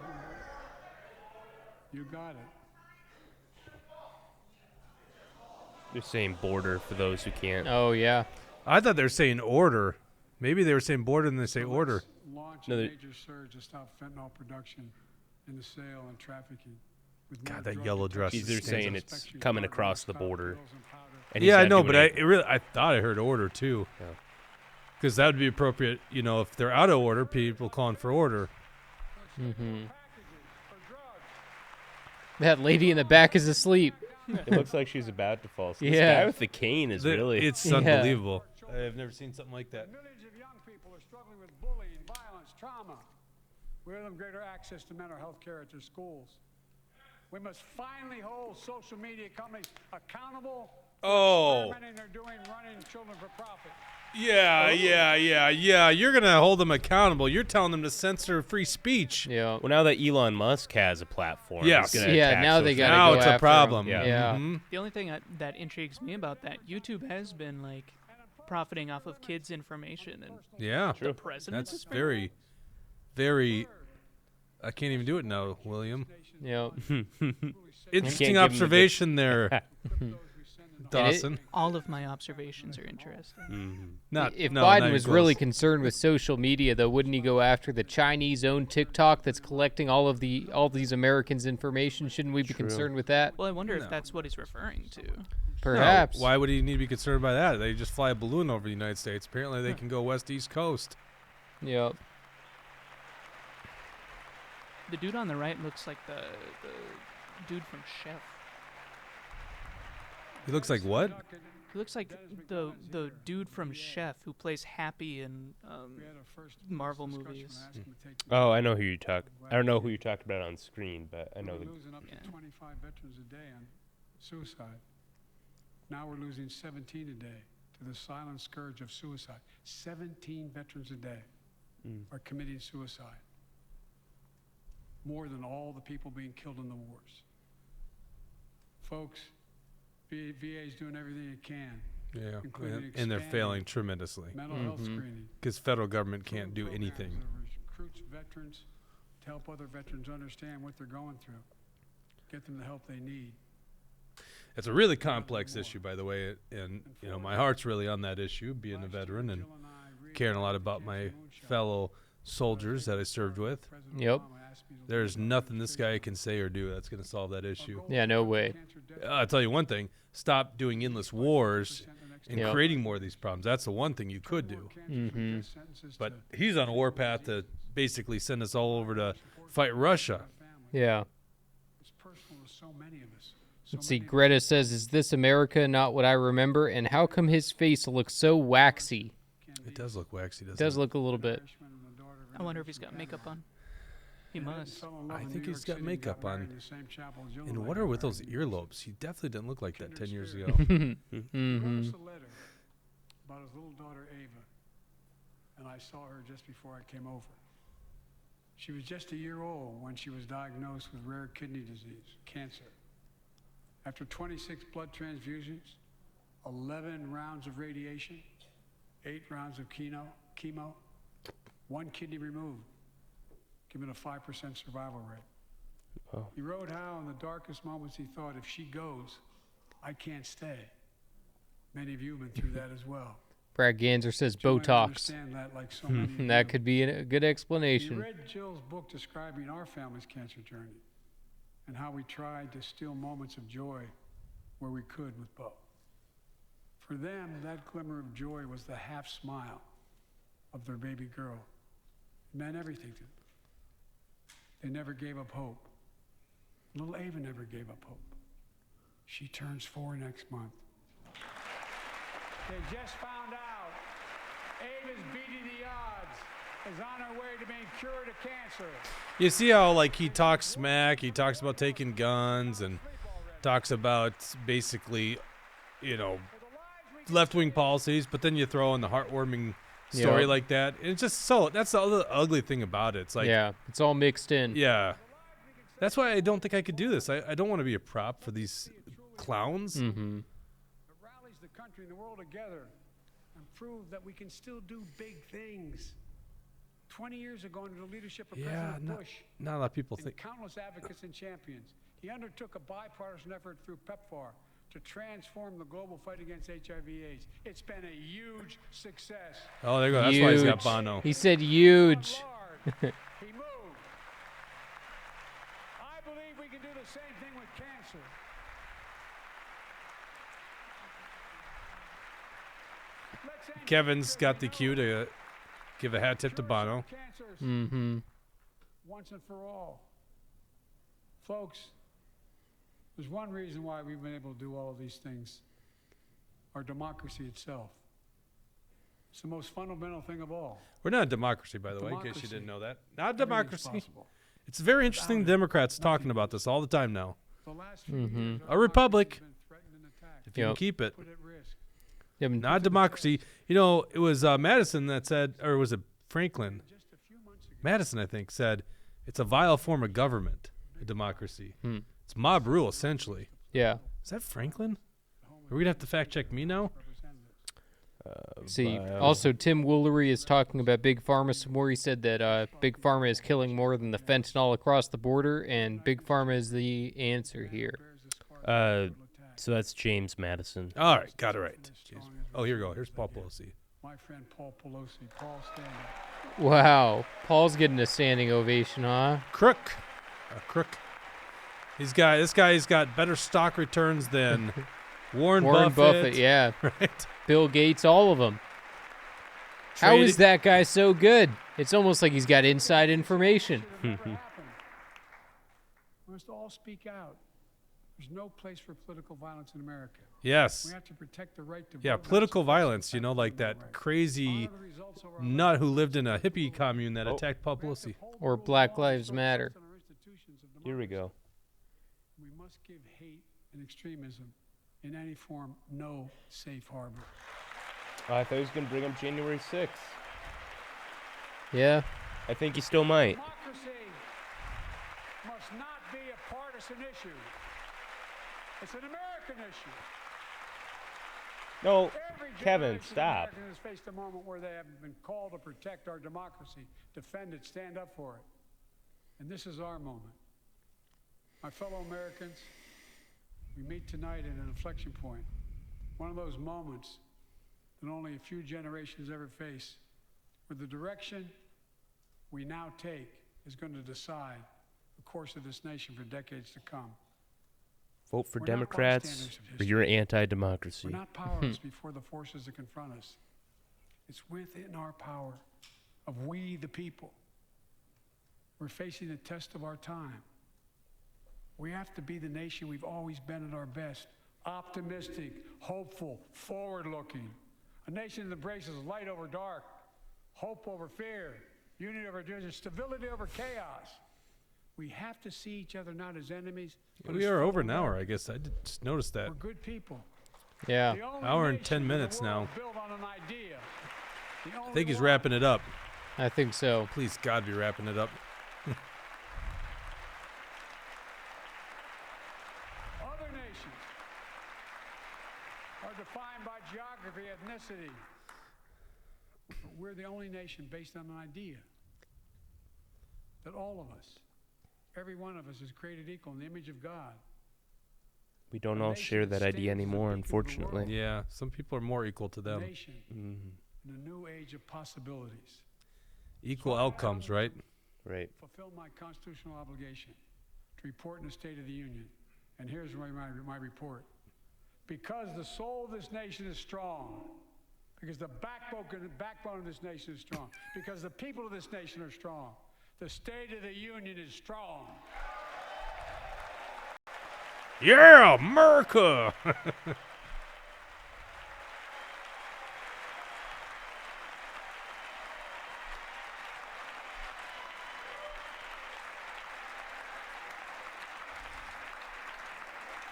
you got it. They're saying border for those who can't. Oh yeah. I thought they were saying order. Maybe they were saying border and they say order. Let's launch No, a they- major surge to stop fentanyl production and the sale and trafficking. With more God, that drug yellow detection dress They're is systems, saying standing. it's inspection coming programs, across the stop border. pills and powder. And he's Yeah, I not know, doing but anything. I thought I heard order too. Yeah. Because that would be appropriate, you know, if they're out of order, people calling for order. Mm-hmm. Packages for drugs. That lady in the back is asleep. It looks like she's about to fall asleep. This Yeah. guy with the cane is really. It's Yeah. unbelievable. I've never seen something like that. Millions of young people are struggling with bullying, violence, trauma. We owe them greater access to mental health care at their schools. We must finally hold social media companies accountable for Oh. experimenting they're doing running children for profit. Yeah. You're going to hold them accountable. You're telling them to censor free speech. Yeah. Well, now that Elon Musk has a platform, Yes. he's gonna Yeah, attack now they social gotta Now go it's after a problem. 'em. Yeah. Mhm. The only thing that intrigues me about that, YouTube has been like profiting off of kids' information, and Yeah. the president. That's very, very. I can't even do it now, William. Yeah. Interesting give 'em the good- observation there, Dawson. all of my observations are interesting. Not If no, not Biden even was close. really concerned with social media, though, wouldn't he go after the Chinese-owned TikTok that's collecting all these Americans' information? Shouldn't we be concerned with that? Well, I wonder if that's what he's referring to. No, Perhaps. why would he need to be concerned by that? They just fly a balloon over the United States. Apparently, they can go west, east coast. Yep. The dude on the right looks like the dude from Chef. He looks like what? He looks like the dude from Chef who plays Happy in Marvel movies. Oh, I know who you talk. I don't know who you talked about on screen, but I know. We're losing up to 25 veterans a day on suicide. Now we're losing 17 a day to the silent scourge of suicide. 17 veterans a day are committing suicide. More than all the people being killed in the wars. Folks, VA is doing everything it can. Yeah, including and they're expanding failing tremendously mental health screening. because federal government can't do Programs anything. that recruits veterans to help other veterans understand what they're going through. Get them the help they need. It's a really complex issue, by the way, and you know my heart's really on that issue, being a veteran and caring a lot about my fellow soldiers that I served with. Yep. There's nothing this guy can say or do that's going to solve that issue. Yeah, no way. I'll tell you one thing: stop doing endless wars and Yep. creating more of these problems. That's the one thing you could do. But he's on a warpath to basically send us all over to fight Russia. Yeah. It's personal to so many of us. Let's see. Greta says, "Is this America? Not what I remember." And how come his face looks so waxy? It does look waxy, doesn't It does look a little bit. I wonder if he's got makeup on. He must. I think he's got makeup on. And what are with those earlobes? He definitely didn't look like that 10 years ago. He wrote us a letter about his little daughter Ava, and I saw her just before I came over. She was just a year old when she was diagnosed with rare kidney disease, cancer. After 26 blood transfusions, 11 rounds of radiation, 8 rounds of chemo, 1 kidney removed, given a 5% survival rate. Wow. He wrote how in the darkest moments he thought, if she goes, I can't stay. Many of you have been through that as well. Brad Ganser says Jill, I Botox. understand that like so many of That you. could be a good We explanation. read Jill's book describing our family's cancer journey and how we tried to steal moments of joy where we could with Bo. For them, that glimmer of joy was the half smile of their baby girl. It meant everything to them. They never gave up hope. Little Ava never gave up hope. She turns 4 next month. They just found out Ava's beating the odds, is on her way to being cured of cancer. You see how like he talks smack, he talks about taking guns and talks about basically, you know, left-wing policies, but then you throw in the heartwarming story Yeah. like that. And it's just so that's the other ugly thing about it. It's like Yeah, it's all mixed in. yeah. That's why I don't think I could do this. I don't want to be a prop for these clowns. Mm-hmm. It rallies the country and the world together and proves that we can still do big things. 20 years ago, under the leadership of Yeah, President Bush not a lot of people and think. countless advocates and champions, he undertook a bipartisan effort through PEPFAR to transform the global fight against HIV/AIDS. It's been a huge success. Oh, there you go. That's why he's got Huge. Bono. He said huge. Lord, he moved. I believe we can do the same thing with cancer. Let's end Kevin's got the cue to give a hat tip to Bono. cancers Mm-hmm. once and for all. Folks, there's one reason why we've been able to do all of these things. Our democracy itself. It's the most fundamental thing of all. We're not a democracy, by the way, in case you Democracy. didn't know that. Not a Everything's democracy. possible. It's very interesting. The Democrats talking about this all the time now. The last few years, A our republic. democracy has been threatened and attacked, If you can Yep. keep it. put at risk. Yeah, but Not a democracy. You know, it was Madison that said, or was it Franklin? Just a few months ago, Madison, I think, said it's a vile form of government, a democracy. It's mob rule, essentially. yeah. Is that Franklin? Are we going to have to fact check me now? See, also Tim Woolery is talking about Big Pharma some more. He said that Big Pharma is killing more than the fentanyl across the border, and Big Pharma is the answer here. So that's James Madison. All right, got it right. Jeez. Oh, here we go. Here's Paul Pelosi. my friend Paul Pelosi, Paul stand up. Wow, Paul's getting a standing ovation, huh? Crook. A crook. This guy's got better stock returns than Warren Buffett, yeah. Right? Bill Gates, all of them. How is that guy so good? It's almost like he's got inside information. Should have never happened. We must all speak out. There's no place for political violence in America. Yes. We have to protect the right to Yeah, vote, political not suppress violence, the like Second that Amendment right. crazy Honor the results of our nut who elections. lived in a hippie commune that attacked We have to Pelosi. uphold Or the rule of Black law and Lives restore Matter. trust in our institutions of Here we democracy. go. We must give hate and extremism in any form no safe harbor. Oh, I thought he was going to bring up January 6th. Yeah. I think he still might. Democracy must not be a partisan issue. It's an American issue. No, Every Kevin, generation of stop. Americans has faced a moment where they have been called to protect our democracy, defend it, stand up for it. And this is our moment. My fellow Americans, we meet tonight at an inflection point, one of those moments that only a few generations ever face, where the direction we now take is going to decide the course of this nation for decades to come. Vote for We're not Democrats bystanders of or history. you're anti-democracy. We're not powerless before the forces that confront us. It's within our power of we the people. We're facing the test of our time. We have to be the nation we've always been at our best. Optimistic, hopeful, forward-looking. A nation that embraces light over dark, hope over fear, unity over division, stability over chaos. We have to see each other not as enemies, but We as are fellow over an hour, I Americans. guess. I just noticed that. We're good people. Yeah. The only Hour and nation 10 in the minutes world now. built on an idea. The I only think he's one. wrapping it up. I think so. Please, God, be wrapping it up. Other nations are defined by geography, ethnicity. But we're the only nation based on an idea that all of us, every one of us, is created equal in the image of God. We don't A all nation share that stands idea as a anymore, beacon of the unfortunately. world. Yeah, some people are more equal to A them. nation Mhm. in a new age of possibilities. Equal outcomes, right? Right. Fulfill my constitutional obligation to report in the State of the Union. And here's my report. Because the soul of this nation is strong, because the backbone of this nation is strong, because the people of this nation are strong, the State of the Union is strong. Yeah, America!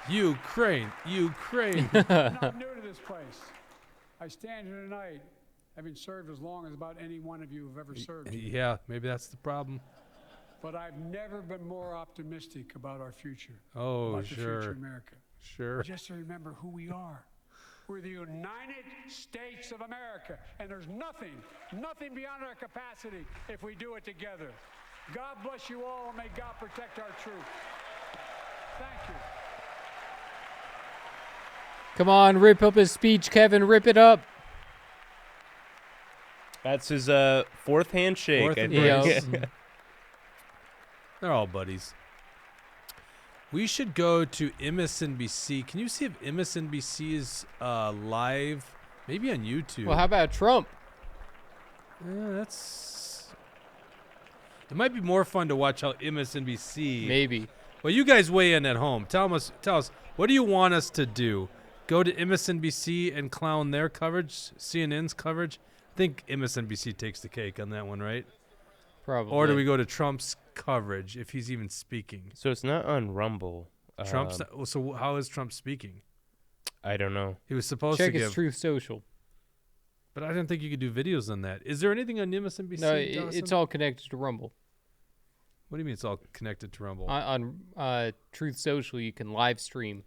Ukraine, Ukraine. I'm not new to this place. I stand here tonight having served as long as about any one of you have ever served. Yeah, maybe that's the problem. But I've never been more optimistic about our future. Oh, about the future sure. of America. Sure. Just to remember who we are. We're the United States of America. And there's nothing beyond our capacity if we do it together. God bless you all, and may God protect our truth. Thank you. Come on, rip up his speech, Kevin. Rip it up. That's his fourth handshake. Fourth I and think. Yeah. They're all buddies. We should go to MSNBC. Can you see if MSNBC is live? Maybe on YouTube. Well, how about Trump? That's. It might be more fun to watch how MSNBC. Maybe. Well, you guys weigh in at home. Tell us, what do you want us to do? Go to MSNBC and clown their coverage, CNN's coverage? I think MSNBC takes the cake on that one, right? Probably. Or do we go to Trump's coverage if he's even speaking? So it's not on Rumble. Trump's. So how is Trump speaking? I don't know. He was supposed Check to his give, Truth Social. but I didn't think you could do videos on that. Is there anything on MSNBC? No, Dawson? it's all connected to Rumble. What do you mean it's all connected to Rumble? On Truth Social, you can live stream.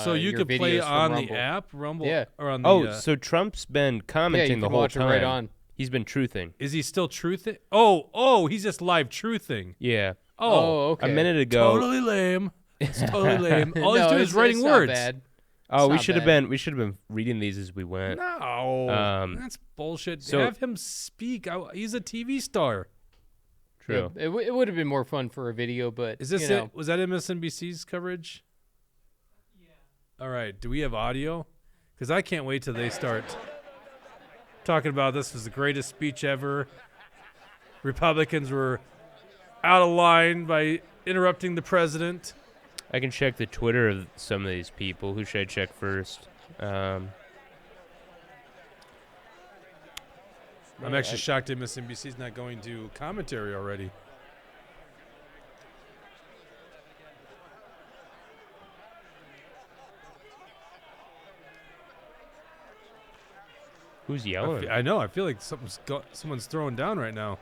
So you your could play videos from on the Rumble. app, Rumble? Yeah. Or on the, Oh, so Trump's been Yeah, commenting you the can whole watch it time. right on. He's been truthing. is he still truthing? Oh, he's just live truthing. Yeah. Oh, okay. A minute ago. Totally lame. It's totally lame. All he's No, doing it's- is writing it's words. Not bad. Oh, It's we not should have bad. been reading these as we went. No, that's bullshit. so- Have him speak. He's a TV star. True. Yeah, it would have been more fun for a video, but Is this you know, it? Was that MSNBC's coverage? Yeah. All right. Do we have audio? Because I can't wait till they start talking about this was the greatest speech ever. Republicans were out of line by interrupting the president. I can check the Twitter of some of these people. Who should I check first? I'm actually shocked that MSNBC's not going to commentary already. Who's yelling? I know. I feel like someone's throwing down right now.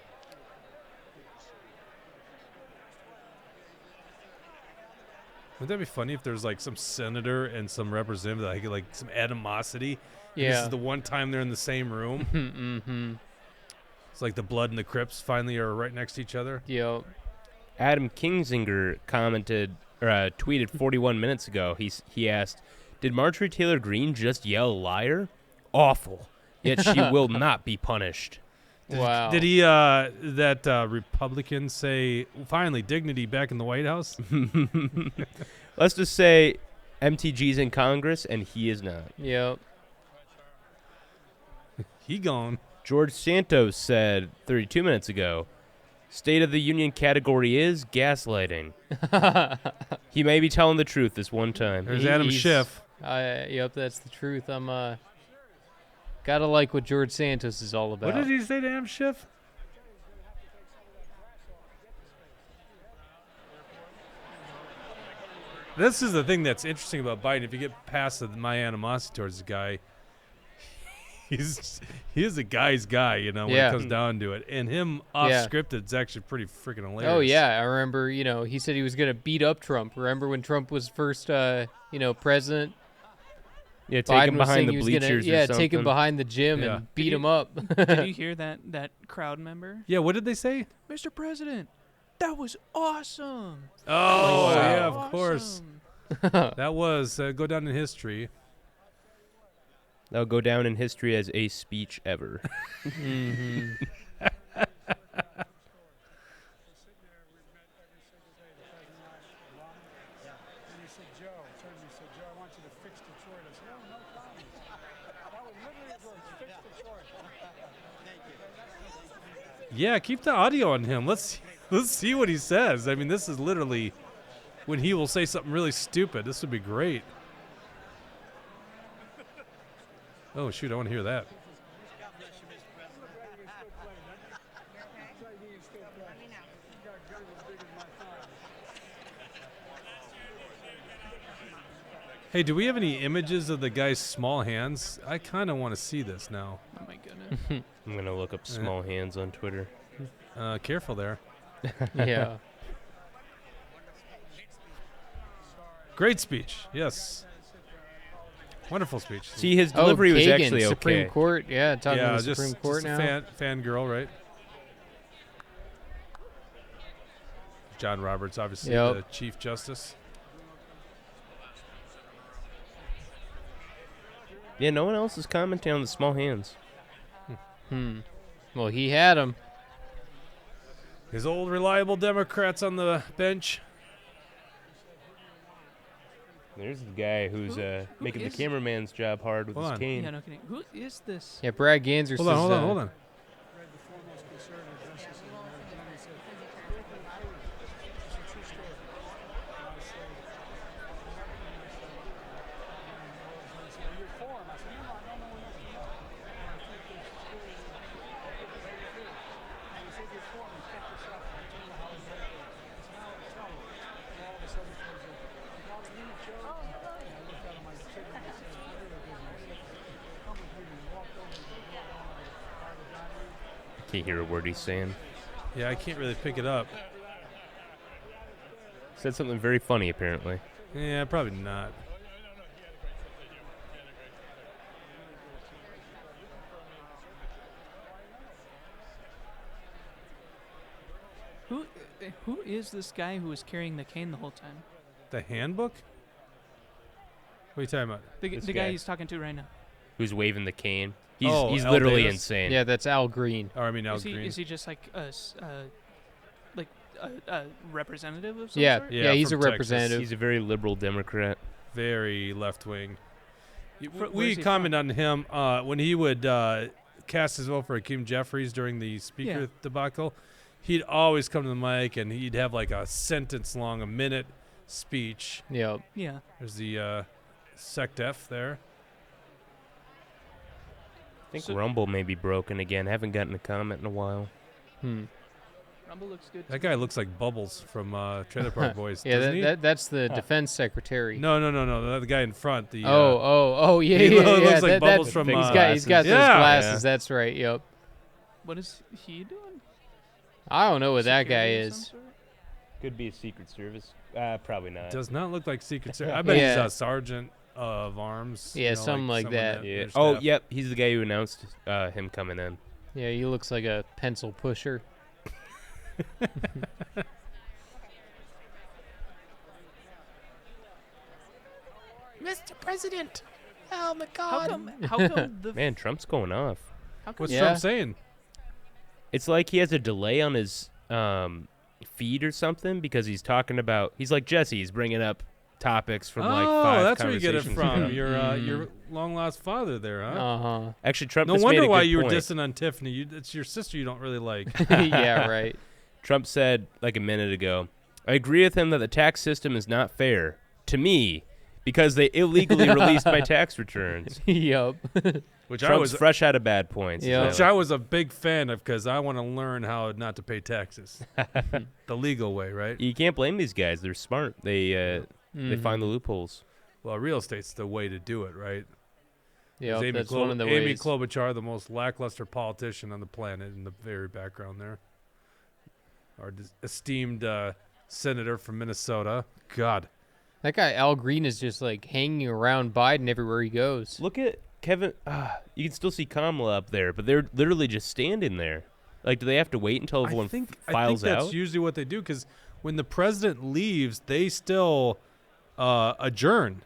Wouldn't that be funny if there's like some senator and some representative like some animosity? Yeah. This is the one time they're in the same room. Mm-hmm. It's like the Blood and the Crips finally are right next to each other. Yep. Adam Kingsinger tweeted 41 minutes ago. He asked, "Did Marjorie Taylor Greene just yell liar? Awful. Yet she will not be punished." Wow. Did he, that Republican say, finally, dignity back in the White House? Let's just say MTG's in Congress and he is not. Yep. He gone. George Santos said 32 minutes ago, State of the Union category is gaslighting. He may be telling the truth this one time. There's Adam Schiff. Yep, that's the truth. I'm gotta like what George Santos is all about. What did he say to Adam Schiff? This is the thing that's interesting about Biden. If you get past my animosity towards the guy, he is a guy's guy, when it comes down to it. And him off-scripted is actually pretty freaking hilarious. Oh, yeah. I remember, he said he was going to beat up Trump. Remember when Trump was first, president? Yeah, take him behind the he was bleachers gonna, or something. take him behind the gym and beat him up. Did you hear that crowd member? Yeah, what did they say? Mr. President, that was awesome. Oh, wow. yeah, of course. Awesome. That was go down in history. That'll go down in history as a speech ever. Mm-hmm. Yeah, keep the audio on him. Let's see what he says. I mean, this is literally when he will say something really stupid. This would be great. Oh, shoot, I want to hear that. Hey, do we have any images of the guy's small hands? I kind of want to see this now. Oh, my goodness. I'm going to look up small hands on Twitter. Careful there. Yeah. Great speech. Yes. Wonderful speech. See, his delivery was Kagan, actually okay. Supreme Court. Yeah, talking to the just, Supreme Court just now. a fan girl, right? John Roberts, obviously the Chief Justice. Yeah, no one else is commenting on the small hands. Well, he had him. His old reliable Democrats on the bench. There's the guy who's making the cameraman's job hard with his cane. Yeah, no kidding. Who is this? Yeah, Brad Ganser says. Hold on. Can't hear a word he's saying. Yeah, I can't really pick it up. Said something very funny, apparently. Yeah, probably not. Who is this guy who was carrying the cane the whole time? The handbook? What are you talking about? The guy he's talking to right now. Who's waving the cane. He's Al literally Davis? insane. Yeah, that's Al Green. Or I mean, Al Is Green. he just like a representative of some Yeah, sort? Yeah, he's a from Texas. representative. He's a very liberal Democrat. Very left wing. Where's We he commented on him when he would cast his vote for Hakeem Jeffries during the speaker Yeah. debacle. He'd always come to the mic and he'd have like a sentence long, a minute speech. Yep. Yeah. There's the SecDef there. I think Rumble may be broken again. Haven't gotten a comment in a while. Rumble looks good. That guy looks like Bubbles from Trailer Park Boys. Yeah, doesn't he? that's the defense secretary. No. The guy in front. The Oh, yeah, he yeah, looks yeah. like that- Bubbles that- from. He's got those Yeah. glasses. That's right. Yep. What is he doing? I don't know what that guy Security of some is. sort? Could be a Secret Service. Probably not. Does not look like Secret Service. I bet he's Yeah. a sergeant of arms. Yeah, something like someone that. Yeah. their Oh, staff. yep. He's the guy who announced him coming in. Yeah, he looks like a pencil pusher. Mr. President. Oh my How God. come the Man, Trump's going off. how come What's Yeah. Trump saying? It's like he has a delay on his feed or something because he's talking about. He's like Jesse. He's bringing up topics from like five that's where you get it conversations from. ago. Your long lost father there, huh? Uh Actually, Trump. No just made wonder a why good you were point. dissing on Tiffany. It's your sister you don't really like. huh. Yeah, right. Trump said like a minute ago, I agree with him that the tax system is not fair to me because they illegally released my tax returns. Yep. Which I Trump's was fresh out of bad points. is Yeah. what which I was a big fan of because I want to learn how not to pay taxes. The legal way, right? You can't blame these guys. They're smart. They find the loopholes. Well, real estate's the way to do it, right? Yep, Amy that's one of the Amy ways. Klobuchar, the most lackluster politician on the planet, in the very background there. Our esteemed senator from Minnesota. God. That guy Al Green is just like hanging around Biden everywhere he goes. Look at Kevin. You can still see Kamala up there, but they're literally just standing there. Like, do they have to wait until everyone I think files that's out? usually what they do because when the president leaves, they still adjourn.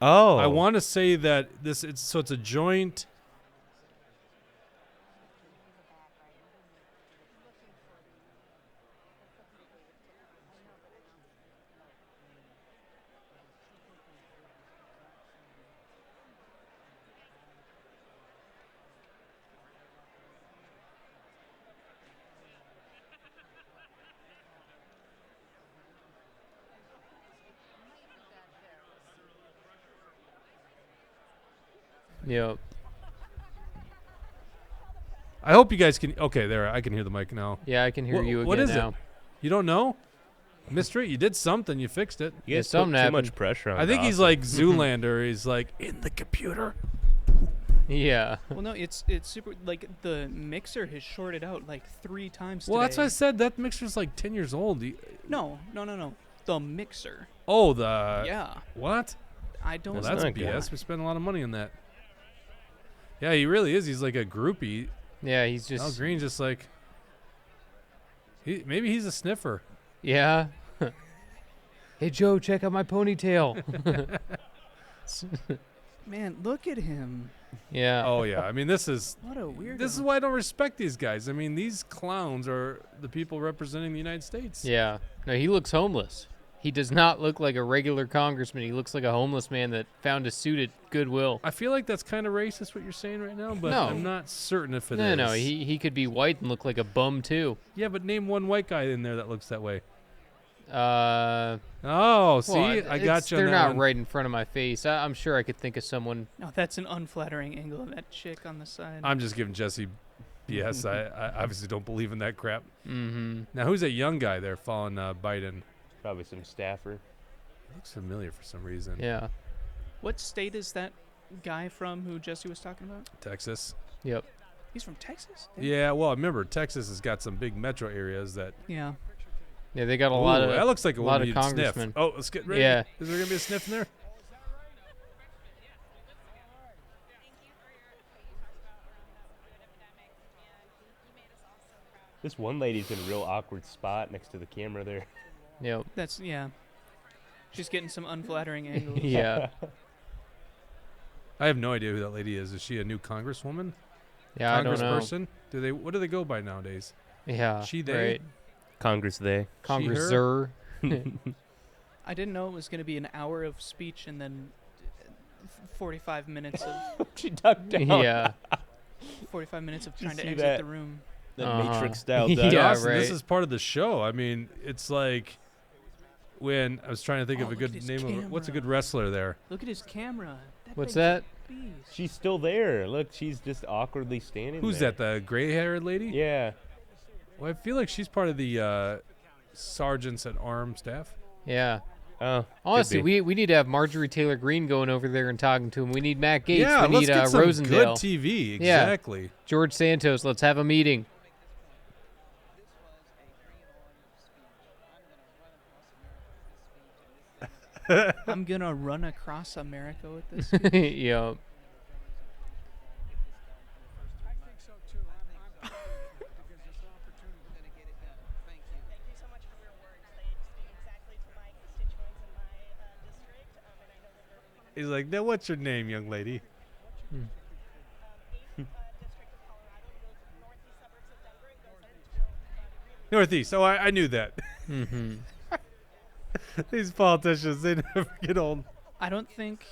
Oh, I want to say that it's a joint. Yep. I hope you guys can. Okay, there. I can hear the mic now. Yeah, I can hear Wha- you again what is it? now. You don't know? Mystery? You did something. You fixed it. you guys Yeah, put something too happened. much pressure on. I think he's Dawson. like Zoolander. He's like in the computer. Yeah. Well, no, it's super. Like the mixer has shorted out like 3 times. Well, that's today. why I said that mixer's like 10 years old. No. The mixer. Oh, the Yeah. what? I don't. Well, know that's not why. BS. We spent a lot of money on that. Yeah, he really is. He's like a groupie. Yeah, he's Al just. Green's just like. Maybe he's a sniffer. Yeah. Hey Joe, check out my ponytail. Man, look at him. Yeah. Oh yeah. I mean, this is What a weird. why I don't respect these guys. I mean, these clowns are the people representing the United States. Yeah. No, he looks homeless. He does not look like a regular congressman. He looks like a homeless man that found a suit at Goodwill. I feel like that's kind of racist what you're saying right now, but No. I'm not certain if it is. No, he could be white and look like a bum too. Yeah, but name one white guy in there that looks that way. Uh, Oh, see, well, I it's- got you. on They're that not one. right in front of my face. I'm sure I could think of someone. No, that's an unflattering angle of that chick on the side. I'm just giving Jesse BS. I obviously don't believe in that crap. Mm-hmm. Now, who's that young guy there following Biden? probably some staffer. He looks familiar for some reason. Yeah. What state is that guy from who Jesse was talking about? Texas. Yep. He's from Texas. Damn. Yeah, well, remember, Texas has got some big metro areas that. Yeah. Yeah, they got a lot of. that looks like a lot woman of you'd sniff. congressmen. Oh, let's get ready. Yeah. Is there going to be a sniff in there? This one lady's in a real awkward spot next to the camera there. Yep. That's yeah. She's getting some unflattering angles. Yeah. I have no idea who that lady is. Is she a new congresswoman? Yeah, I don't know. Congressperson? What do they go by nowadays? Yeah. She, they? Right. Congress they. Congressor. I didn't know it was going to be an hour of speech and then 45 minutes of She ducked down. Yeah. 45 minutes of Did you trying to see exit that? the room. The Uh-huh. Matrix style Yeah, duck. Dawson, right. This is part of the show. I mean, it's like when I was trying to think Oh, of a look at good his name of what's a good camera. wrestler there. Look at his camera. What's thing's that? a beast. She's still there. Look, she's just awkwardly standing Who's there. that? The gray-haired lady? Yeah. Well, I feel like she's part of the sergeants at arm staff. Yeah. Oh, Honestly, could be. we need to have Marjorie Taylor Greene going over there and talking to him. We need Matt Gaetz. Yeah, we let's need get some Rosendale. good TV. Yeah. Exactly. George Santos. Let's have a meeting. I'm gonna run across America with this. yeah. I think so too. I'm proud of you because it's an opportunity. Thank you so much for your words. They speak exactly to my constituents in my district, and I know that they're He's like, now what's your name, young lady? 8th district of Colorado, northeast suburbs of Denver. It goes into Northeast. Oh, I knew that. Mm-hmm. These politicians, they never get old. I don't think.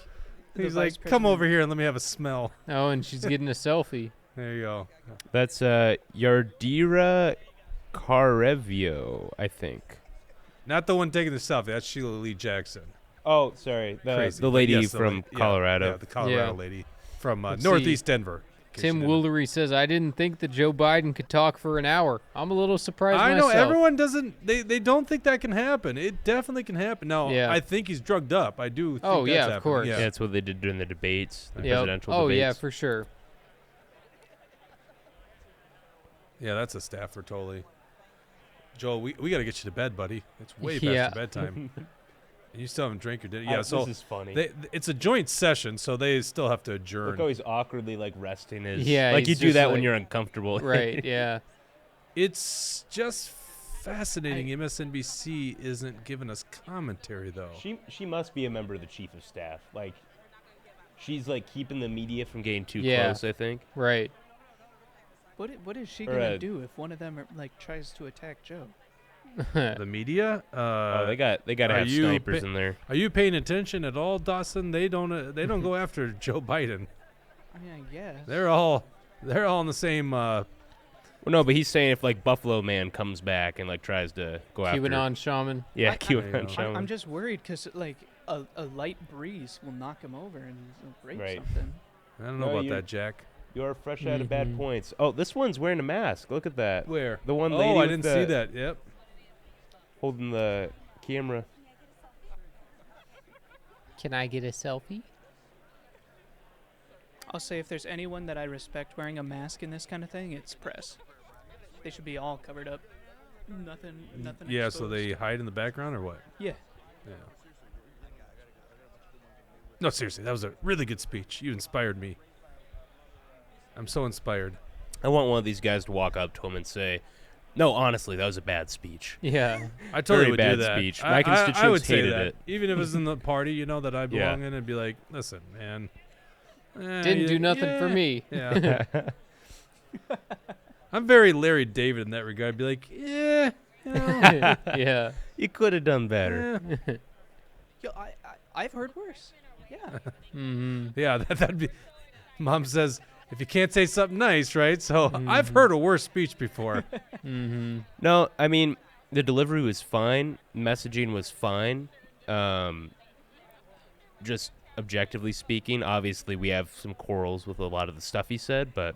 the He's vice like, come over president- here and let me have a smell. Oh, and she's getting a selfie. There you go. That's Yardira Carevio, I think. Not the one taking the selfie. That's Sheila Lee Jackson. Oh, sorry. Crazy. The lady Yes, from yeah, Colorado. Yeah, the Colorado Yeah. lady from Let's Northeast see. Denver. in case Tim you didn't know. Woolery says, I didn't think that Joe Biden could talk for an hour. I'm a little surprised I know myself. everyone doesn't. They don't think that can happen. It definitely can happen. Now, Yeah. I think he's drugged up. I do. Think Oh, that's yeah, of happening. course. Yeah, that's what they did during the debates, the Yep. presidential Oh, debates. yeah, for sure. Yeah, that's a staffer totally. Joel, we got to get you to bed, buddy. It's way past Yeah. your bedtime. And you still haven't drank your dinner. Yeah, so this is funny. it's a joint session, so they still have to adjourn. Look how he's awkwardly like resting his. Yeah, like you he's do just that like- when you're uncomfortable. Right, yeah. It's just fascinating. MSNBC isn't giving us commentary though. She must be a member of the chief of staff. Like, she's like keeping the media from getting too Yeah. close. I think. Right. What is she Or gonna a- do if one of them tries to attack Joe? The media. Oh, they got to are have you snipers pa- in there. Are you paying attention at all, Dawson? They don't go after Joe Biden. I mean, I guess. They're all in the same. Well, no, but he's saying if like Buffalo Man comes back and like tries to go after. QAnon shaman. Yeah, I- QAnon I- shaman. I'm just worried because like a light breeze will knock him over and he'll break Right. something. I don't know No, about you- that, Jack. You're fresh out of bad Mhm. points. Oh, this one's wearing a mask. Look at that. Where? The one Oh, lady I with didn't the- see that. Yep. Holding the camera. Can I get a selfie? I'll say if there's anyone that I respect wearing a mask in this kind of thing, it's press. They should be all covered up. Nothing. Yeah, so exposed. they hide in the background or what? Yeah. Yeah. No, seriously, that was a really good speech. You inspired me. I'm so inspired. I want one of these guys to walk up to him and say, "No, honestly, that was a bad speech." Yeah. I totally Very would bad do that. speech. I My would constituents say hated that. it. Even if it was in the party, that I Yeah. belong in, I'd be like, listen, man. Didn't do nothing for me. Yeah. I'm very Larry David in that regard. I'd be like, yeah. Yeah. You could have done better. Yo, I've heard worse. Yeah. Mm-hmm. Yeah, that'd be. Mom says, if you can't say something nice, right? So I've heard a worse speech before. Mm-hmm. No, I mean the delivery was fine. Messaging was fine. Just objectively speaking, obviously we have some quarrels with a lot of the stuff he said, but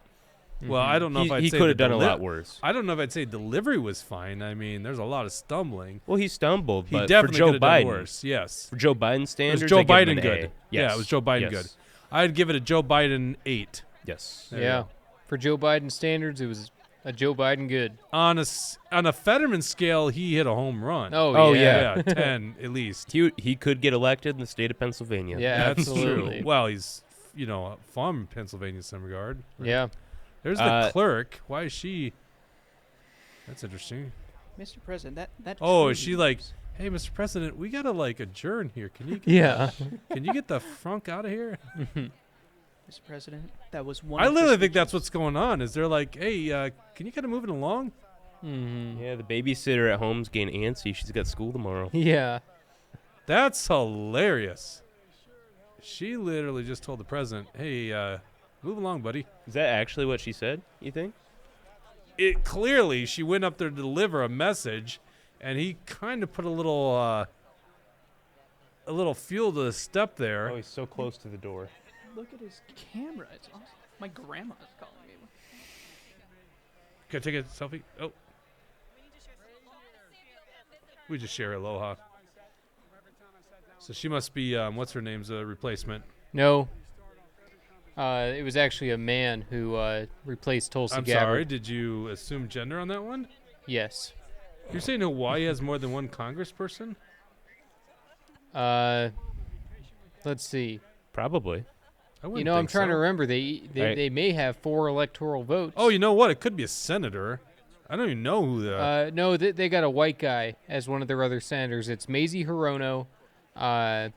Well, I don't know if I'd he say could the have done a lot deli- worse. I don't know if I'd say delivery was fine. I mean, there's a lot of stumbling. Well, he stumbled, He but for definitely Joe could have done Biden, worse. Yes. for Joe Biden It was standards, Joe I give him Biden an good. A. Yeah, Yes. it was Joe Biden Yes. good. I'd give it a Joe Biden 8. Yes. There you Yeah. go. For Joe Biden standards, it was a Joe Biden good. On a Fetterman scale, he hit a home run. Oh, yeah. yeah. 10 at least. He could get elected in the state of Pennsylvania. Yeah, That's absolutely. true. Well, he's from Pennsylvania in some regard. right? Yeah. There's the clerk. Why is she? That's interesting. Mr. President, that. Oh, tree is she like, leaves. hey, Mr. President, we gotta adjourn here. Can you? Yeah. Can you get the frunk out of here? Mr. President, that was one. I of the literally think that's speeches. what's going on. Is they're like, hey, can you kind of move it along? Mm-hmm. Yeah, the babysitter at home's getting antsy. She's got school tomorrow. Yeah. That's hilarious. She literally just told the president, hey, move along, buddy. Is that actually what she said, you think? It clearly, she went up there to deliver a message, and he kind of put a little a little fuel to the step there. Oh, he's so close to the door. Look at his camera. It's awesome. My grandma's calling me. Can I take a selfie? Oh. We just share aloha. So she must be, what's her name's replacement? No. It was actually a man who replaced Tulsi I'm Gabbard. sorry, did you assume gender on that one? Yes. You're saying Hawaii has more than one congressperson? Let's see. Probably. I You wouldn't know, I'm think trying to so. remember. They may have 4 electoral votes. Oh, you know what? It could be a senator. I don't even know who the... No, they got a white guy as one of their other senators. It's Mazie Hirono, and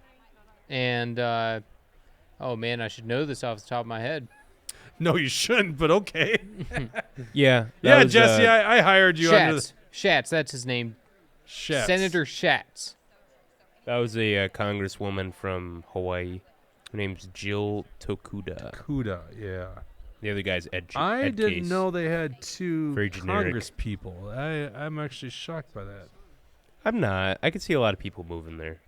oh man, I should know this off the top of my head. No, you shouldn't, but okay. Yeah. Yeah, Jesse, I hired you under the... Schatz, that's his name. Schatz. Senator Schatz. That was a congresswoman from Hawaii. Her name's Jill Tokuda. Kuda, yeah. The other guy's Ed. I Ed didn't Case. know they had 2 Very generic. Congress people. I'm actually shocked by that. I'm not. I could see a lot of people moving there,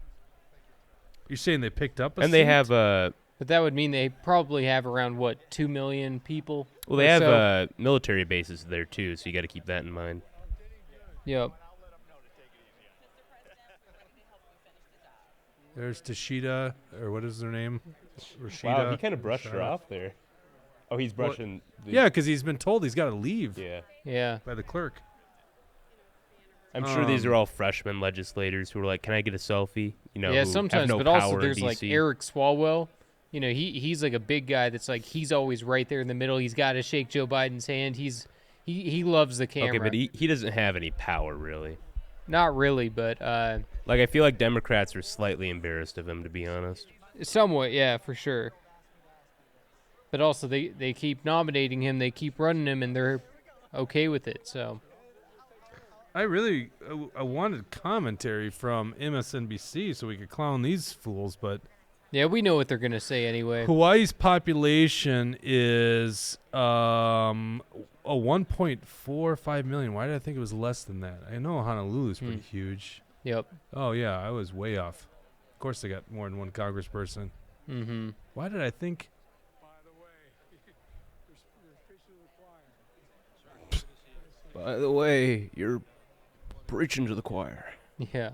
You're saying they picked up a and they seat? have But that would mean they probably have around, what, 2 million people? well, they or have so? military bases there too, so you got to keep that in mind. Yep. There's Tashida, or what is her name? Rashida. Wow, he kind of brushed her Rashida. off there. Oh, he's brushing. The, Yeah, because he's been told he's got to leave Yeah. Yeah. by the clerk. I'm sure these are all freshman legislators who are like, "Can I get a selfie?" You know. Yeah, who sometimes, have no but also power in there's like DC. Eric Swalwell. You know, he's like a big guy that's like he's always right there in the middle. He's got to shake Joe Biden's hand. He loves the camera. Okay, but he doesn't have any power really. Not really, but Like I feel like Democrats are slightly embarrassed of him, to be honest. somewhat, yeah, for sure. But also they keep nominating him, they keep running him, and they're okay with it. So I wanted commentary from MSNBC so we could clown these fools, but yeah, we know what they're gonna say anyway. Hawaii's population is a 1.45 million. Why did I think it was less than that? I know Honolulu's pretty huge. Yep. Oh yeah, I was way off. Of course they got more than one congressperson. Mm-hmm. Why did I think? By the way, you're preaching to the choir. Yeah.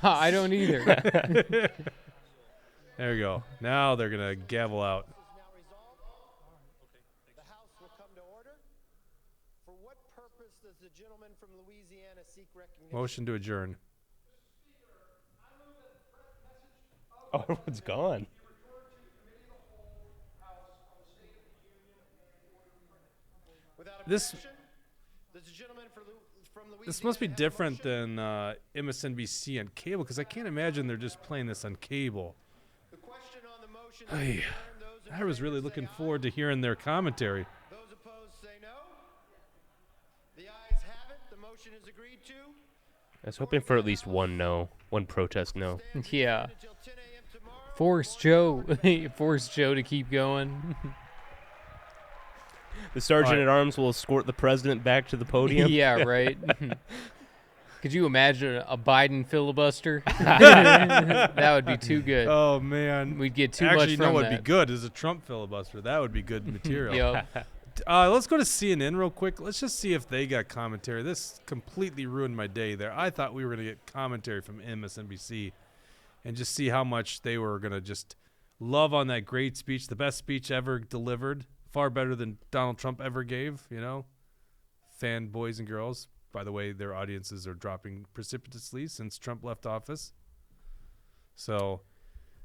I don't either. There we go. Now they're gonna gavel out. Now resolved. The House will come to order. For what purpose does the gentleman from Louisiana seek recognition? Motion to adjourn. Oh, everyone's gone. Without This- objection, does the gentleman from Louisiana This must be have a different motion? than MSNBC on cable, because I can't imagine they're just playing this on cable. The question on the motion is Hey, adjourned. Those in I was favor really say looking aye. forward to hearing their commentary. Those opposed say no. The ayes have it. The motion is agreed to. I was hoping for at least one protest no. Yeah. Until 10 a.m. tomorrow. Force Joe. Force Joe to keep going. The sergeant at arms will escort the president back to the podium. Yeah, right. Could you imagine a Biden filibuster? That would be too good. Oh man, We'd get too actually, much you from know what'd that. be good is a Trump filibuster. That would be good material. Yep. Let's go to CNN real quick. Let's just see if they got commentary. This completely ruined my day there. I thought we were going to get commentary from MSNBC and just see how much they were going to just love on that great speech, the best speech ever delivered, far better than Donald Trump ever gave, you know. Fan boys and girls. By the way, their audiences are dropping precipitously since Trump left office. So,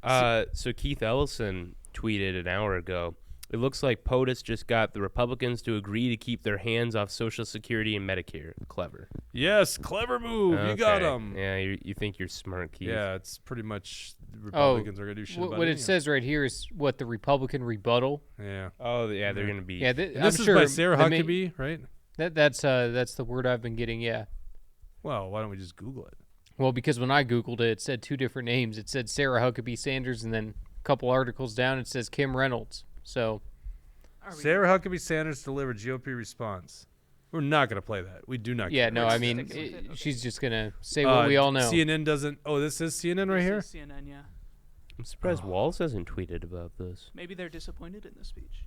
So Keith Ellison tweeted an hour ago, it looks like POTUS just got the Republicans to agree to keep their hands off Social Security and Medicare. Clever. yes, clever move. You got Okay. him. Yeah, you think you're smart, Keith. Yeah, it's pretty much the Republicans are going to do shit about What it it says right here is what the Republican rebuttal. Yeah. Oh, yeah, they're going to be... Yeah, And I'm this is sure by Sarah the ma- Huckabee, right? That's the word I've been getting. Yeah. Well, why don't we just Google it? Well, because when I Googled it, it said 2 different names. It said Sarah Huckabee Sanders, and then a couple articles down, it says Kim Reynolds. So, Sarah Huckabee Sanders delivered GOP response. We're not going to play that. We do not. Yeah, care. no, I mean, Sticks with it, okay. she's just gonna say what we all know. CNN doesn't. Oh, this is CNN right here. This is CNN, yeah. I'm surprised Walls hasn't tweeted about this. Maybe they're disappointed in the speech.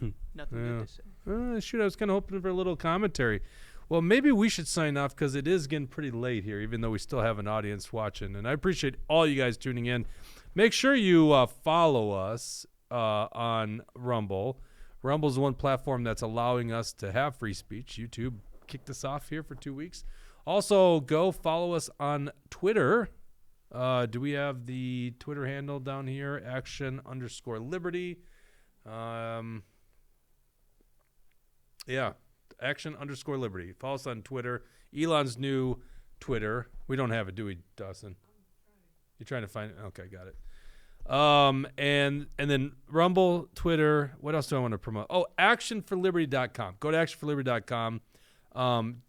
Hmm. Nothing Yeah. good to say. Shoot, I was kind of hoping for a little commentary. Well, maybe we should sign off because it is getting pretty late here, even though we still have an audience watching. And I appreciate all you guys tuning in. Make sure you follow us on Rumble. Rumble's the one platform that's allowing us to have free speech. YouTube kicked us off here for 2 weeks. Also, go follow us on Twitter. Do we have the Twitter handle down here? Action_Liberty. Yeah, Action_Liberty. Follow us on Twitter. Elon's new Twitter. We don't have it, do we, Dawson? You're trying to find it? Okay, got it. And then Rumble, Twitter. What else do I want to promote? Oh, actionforliberty.com. Go to actionforliberty.com.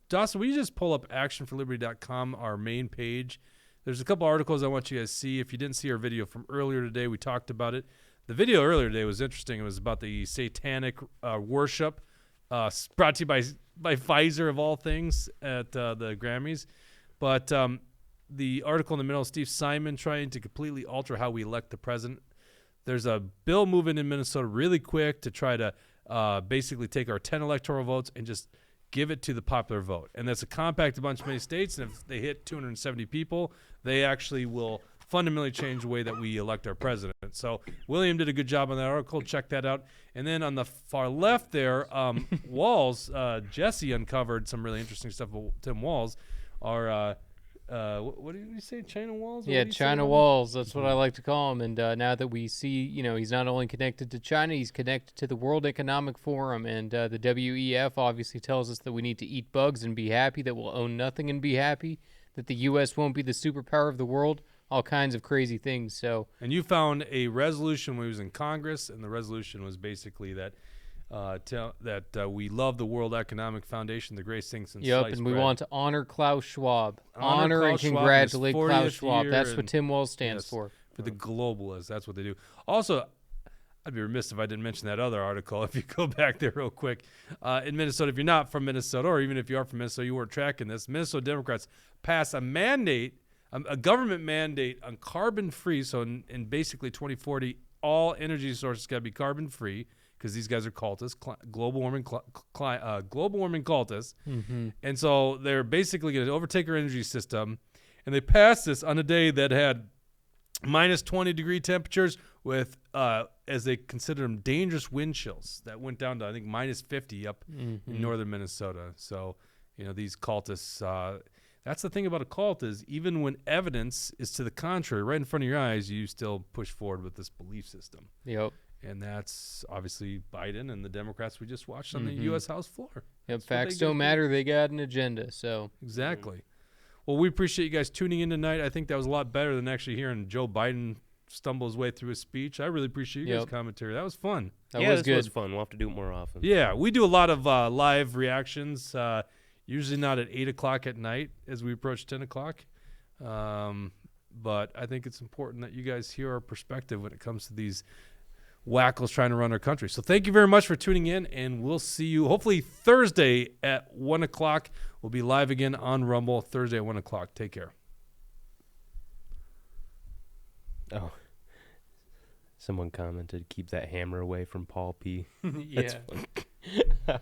Dawson, will you just pull up actionforliberty.com, our main page? There's a couple articles I want you guys to see. If you didn't see our video from earlier today, we talked about it. The video earlier today was interesting. It was about the satanic worship brought to you by Pfizer, of all things, at the Grammys. But the article in the middle, Steve Simon trying to completely alter how we elect the president. There's a bill moving in Minnesota really quick to try to basically take our 10 electoral votes and just give it to the popular vote. And that's a compact bunch of many states, and if they hit 270 people, they actually will fundamentally change the way that we elect our president. So William did a good job on that article. Check that out. And then on the far left there, Walls, Jesse uncovered some really interesting stuff. Tim Walls, our what did you say? China Walls? Yeah, China Walls. That's what I like to call him. And now that we see, he's not only connected to China, he's connected to the World Economic Forum. And the WEF obviously tells us that we need to eat bugs and be happy, that we'll own nothing and be happy, that the U.S. won't be the superpower of the world, all kinds of crazy things. So, and you found a resolution when he was in Congress, and the resolution was basically that we love the World Economic Foundation, the greatest thing since yep, sliced and we bread. want to honor Klaus Schwab. Honor And Klaus Schwab congratulate in his Klaus 40th Schwab. year, That's what and- Tim Walls stands yes, for. For the globalists, that's what they do. Also, I'd be remiss if I didn't mention that other article. If you go back there real quick, in Minnesota, if you're not from Minnesota, or even if you are from Minnesota, you weren't tracking this, Minnesota Democrats passed a mandate, a government mandate on carbon-free. So in basically 2040, all energy sources got to be carbon-free, because these guys are cultists, global warming cultists. Mm-hmm. And so they're basically going to overtake our energy system. And they passed this on a day that had minus 20-degree temperatures with, as they consider them, dangerous wind chills that went down to, I think, minus 50 up in northern Minnesota. So, these cultists, that's the thing about a cult is even when evidence is to the contrary, right in front of your eyes, you still push forward with this belief system. Yep. And that's obviously Biden and the Democrats we just watched on the U.S. House floor. Yep, That's what facts they don't do. matter. They got an agenda. So Exactly. Well, we appreciate you guys tuning in tonight. I think that was a lot better than actually hearing Joe Biden stumble his way through his speech. I really appreciate you guys' Yep. commentary. That was fun. that yeah, was this good. was fun. We'll have to do it more often. Yeah, we do a lot of live reactions, usually not at 8 o'clock at night as we approach 10 o'clock. But I think it's important that you guys hear our perspective when it comes to these wackos trying to run our country. So thank you very much for tuning in, and we'll see you hopefully Thursday at 1 o'clock. We'll be live again on Rumble Thursday at 1 o'clock. Take care. Oh. Someone commented, keep that hammer away from Paul P. Yeah. That's funny.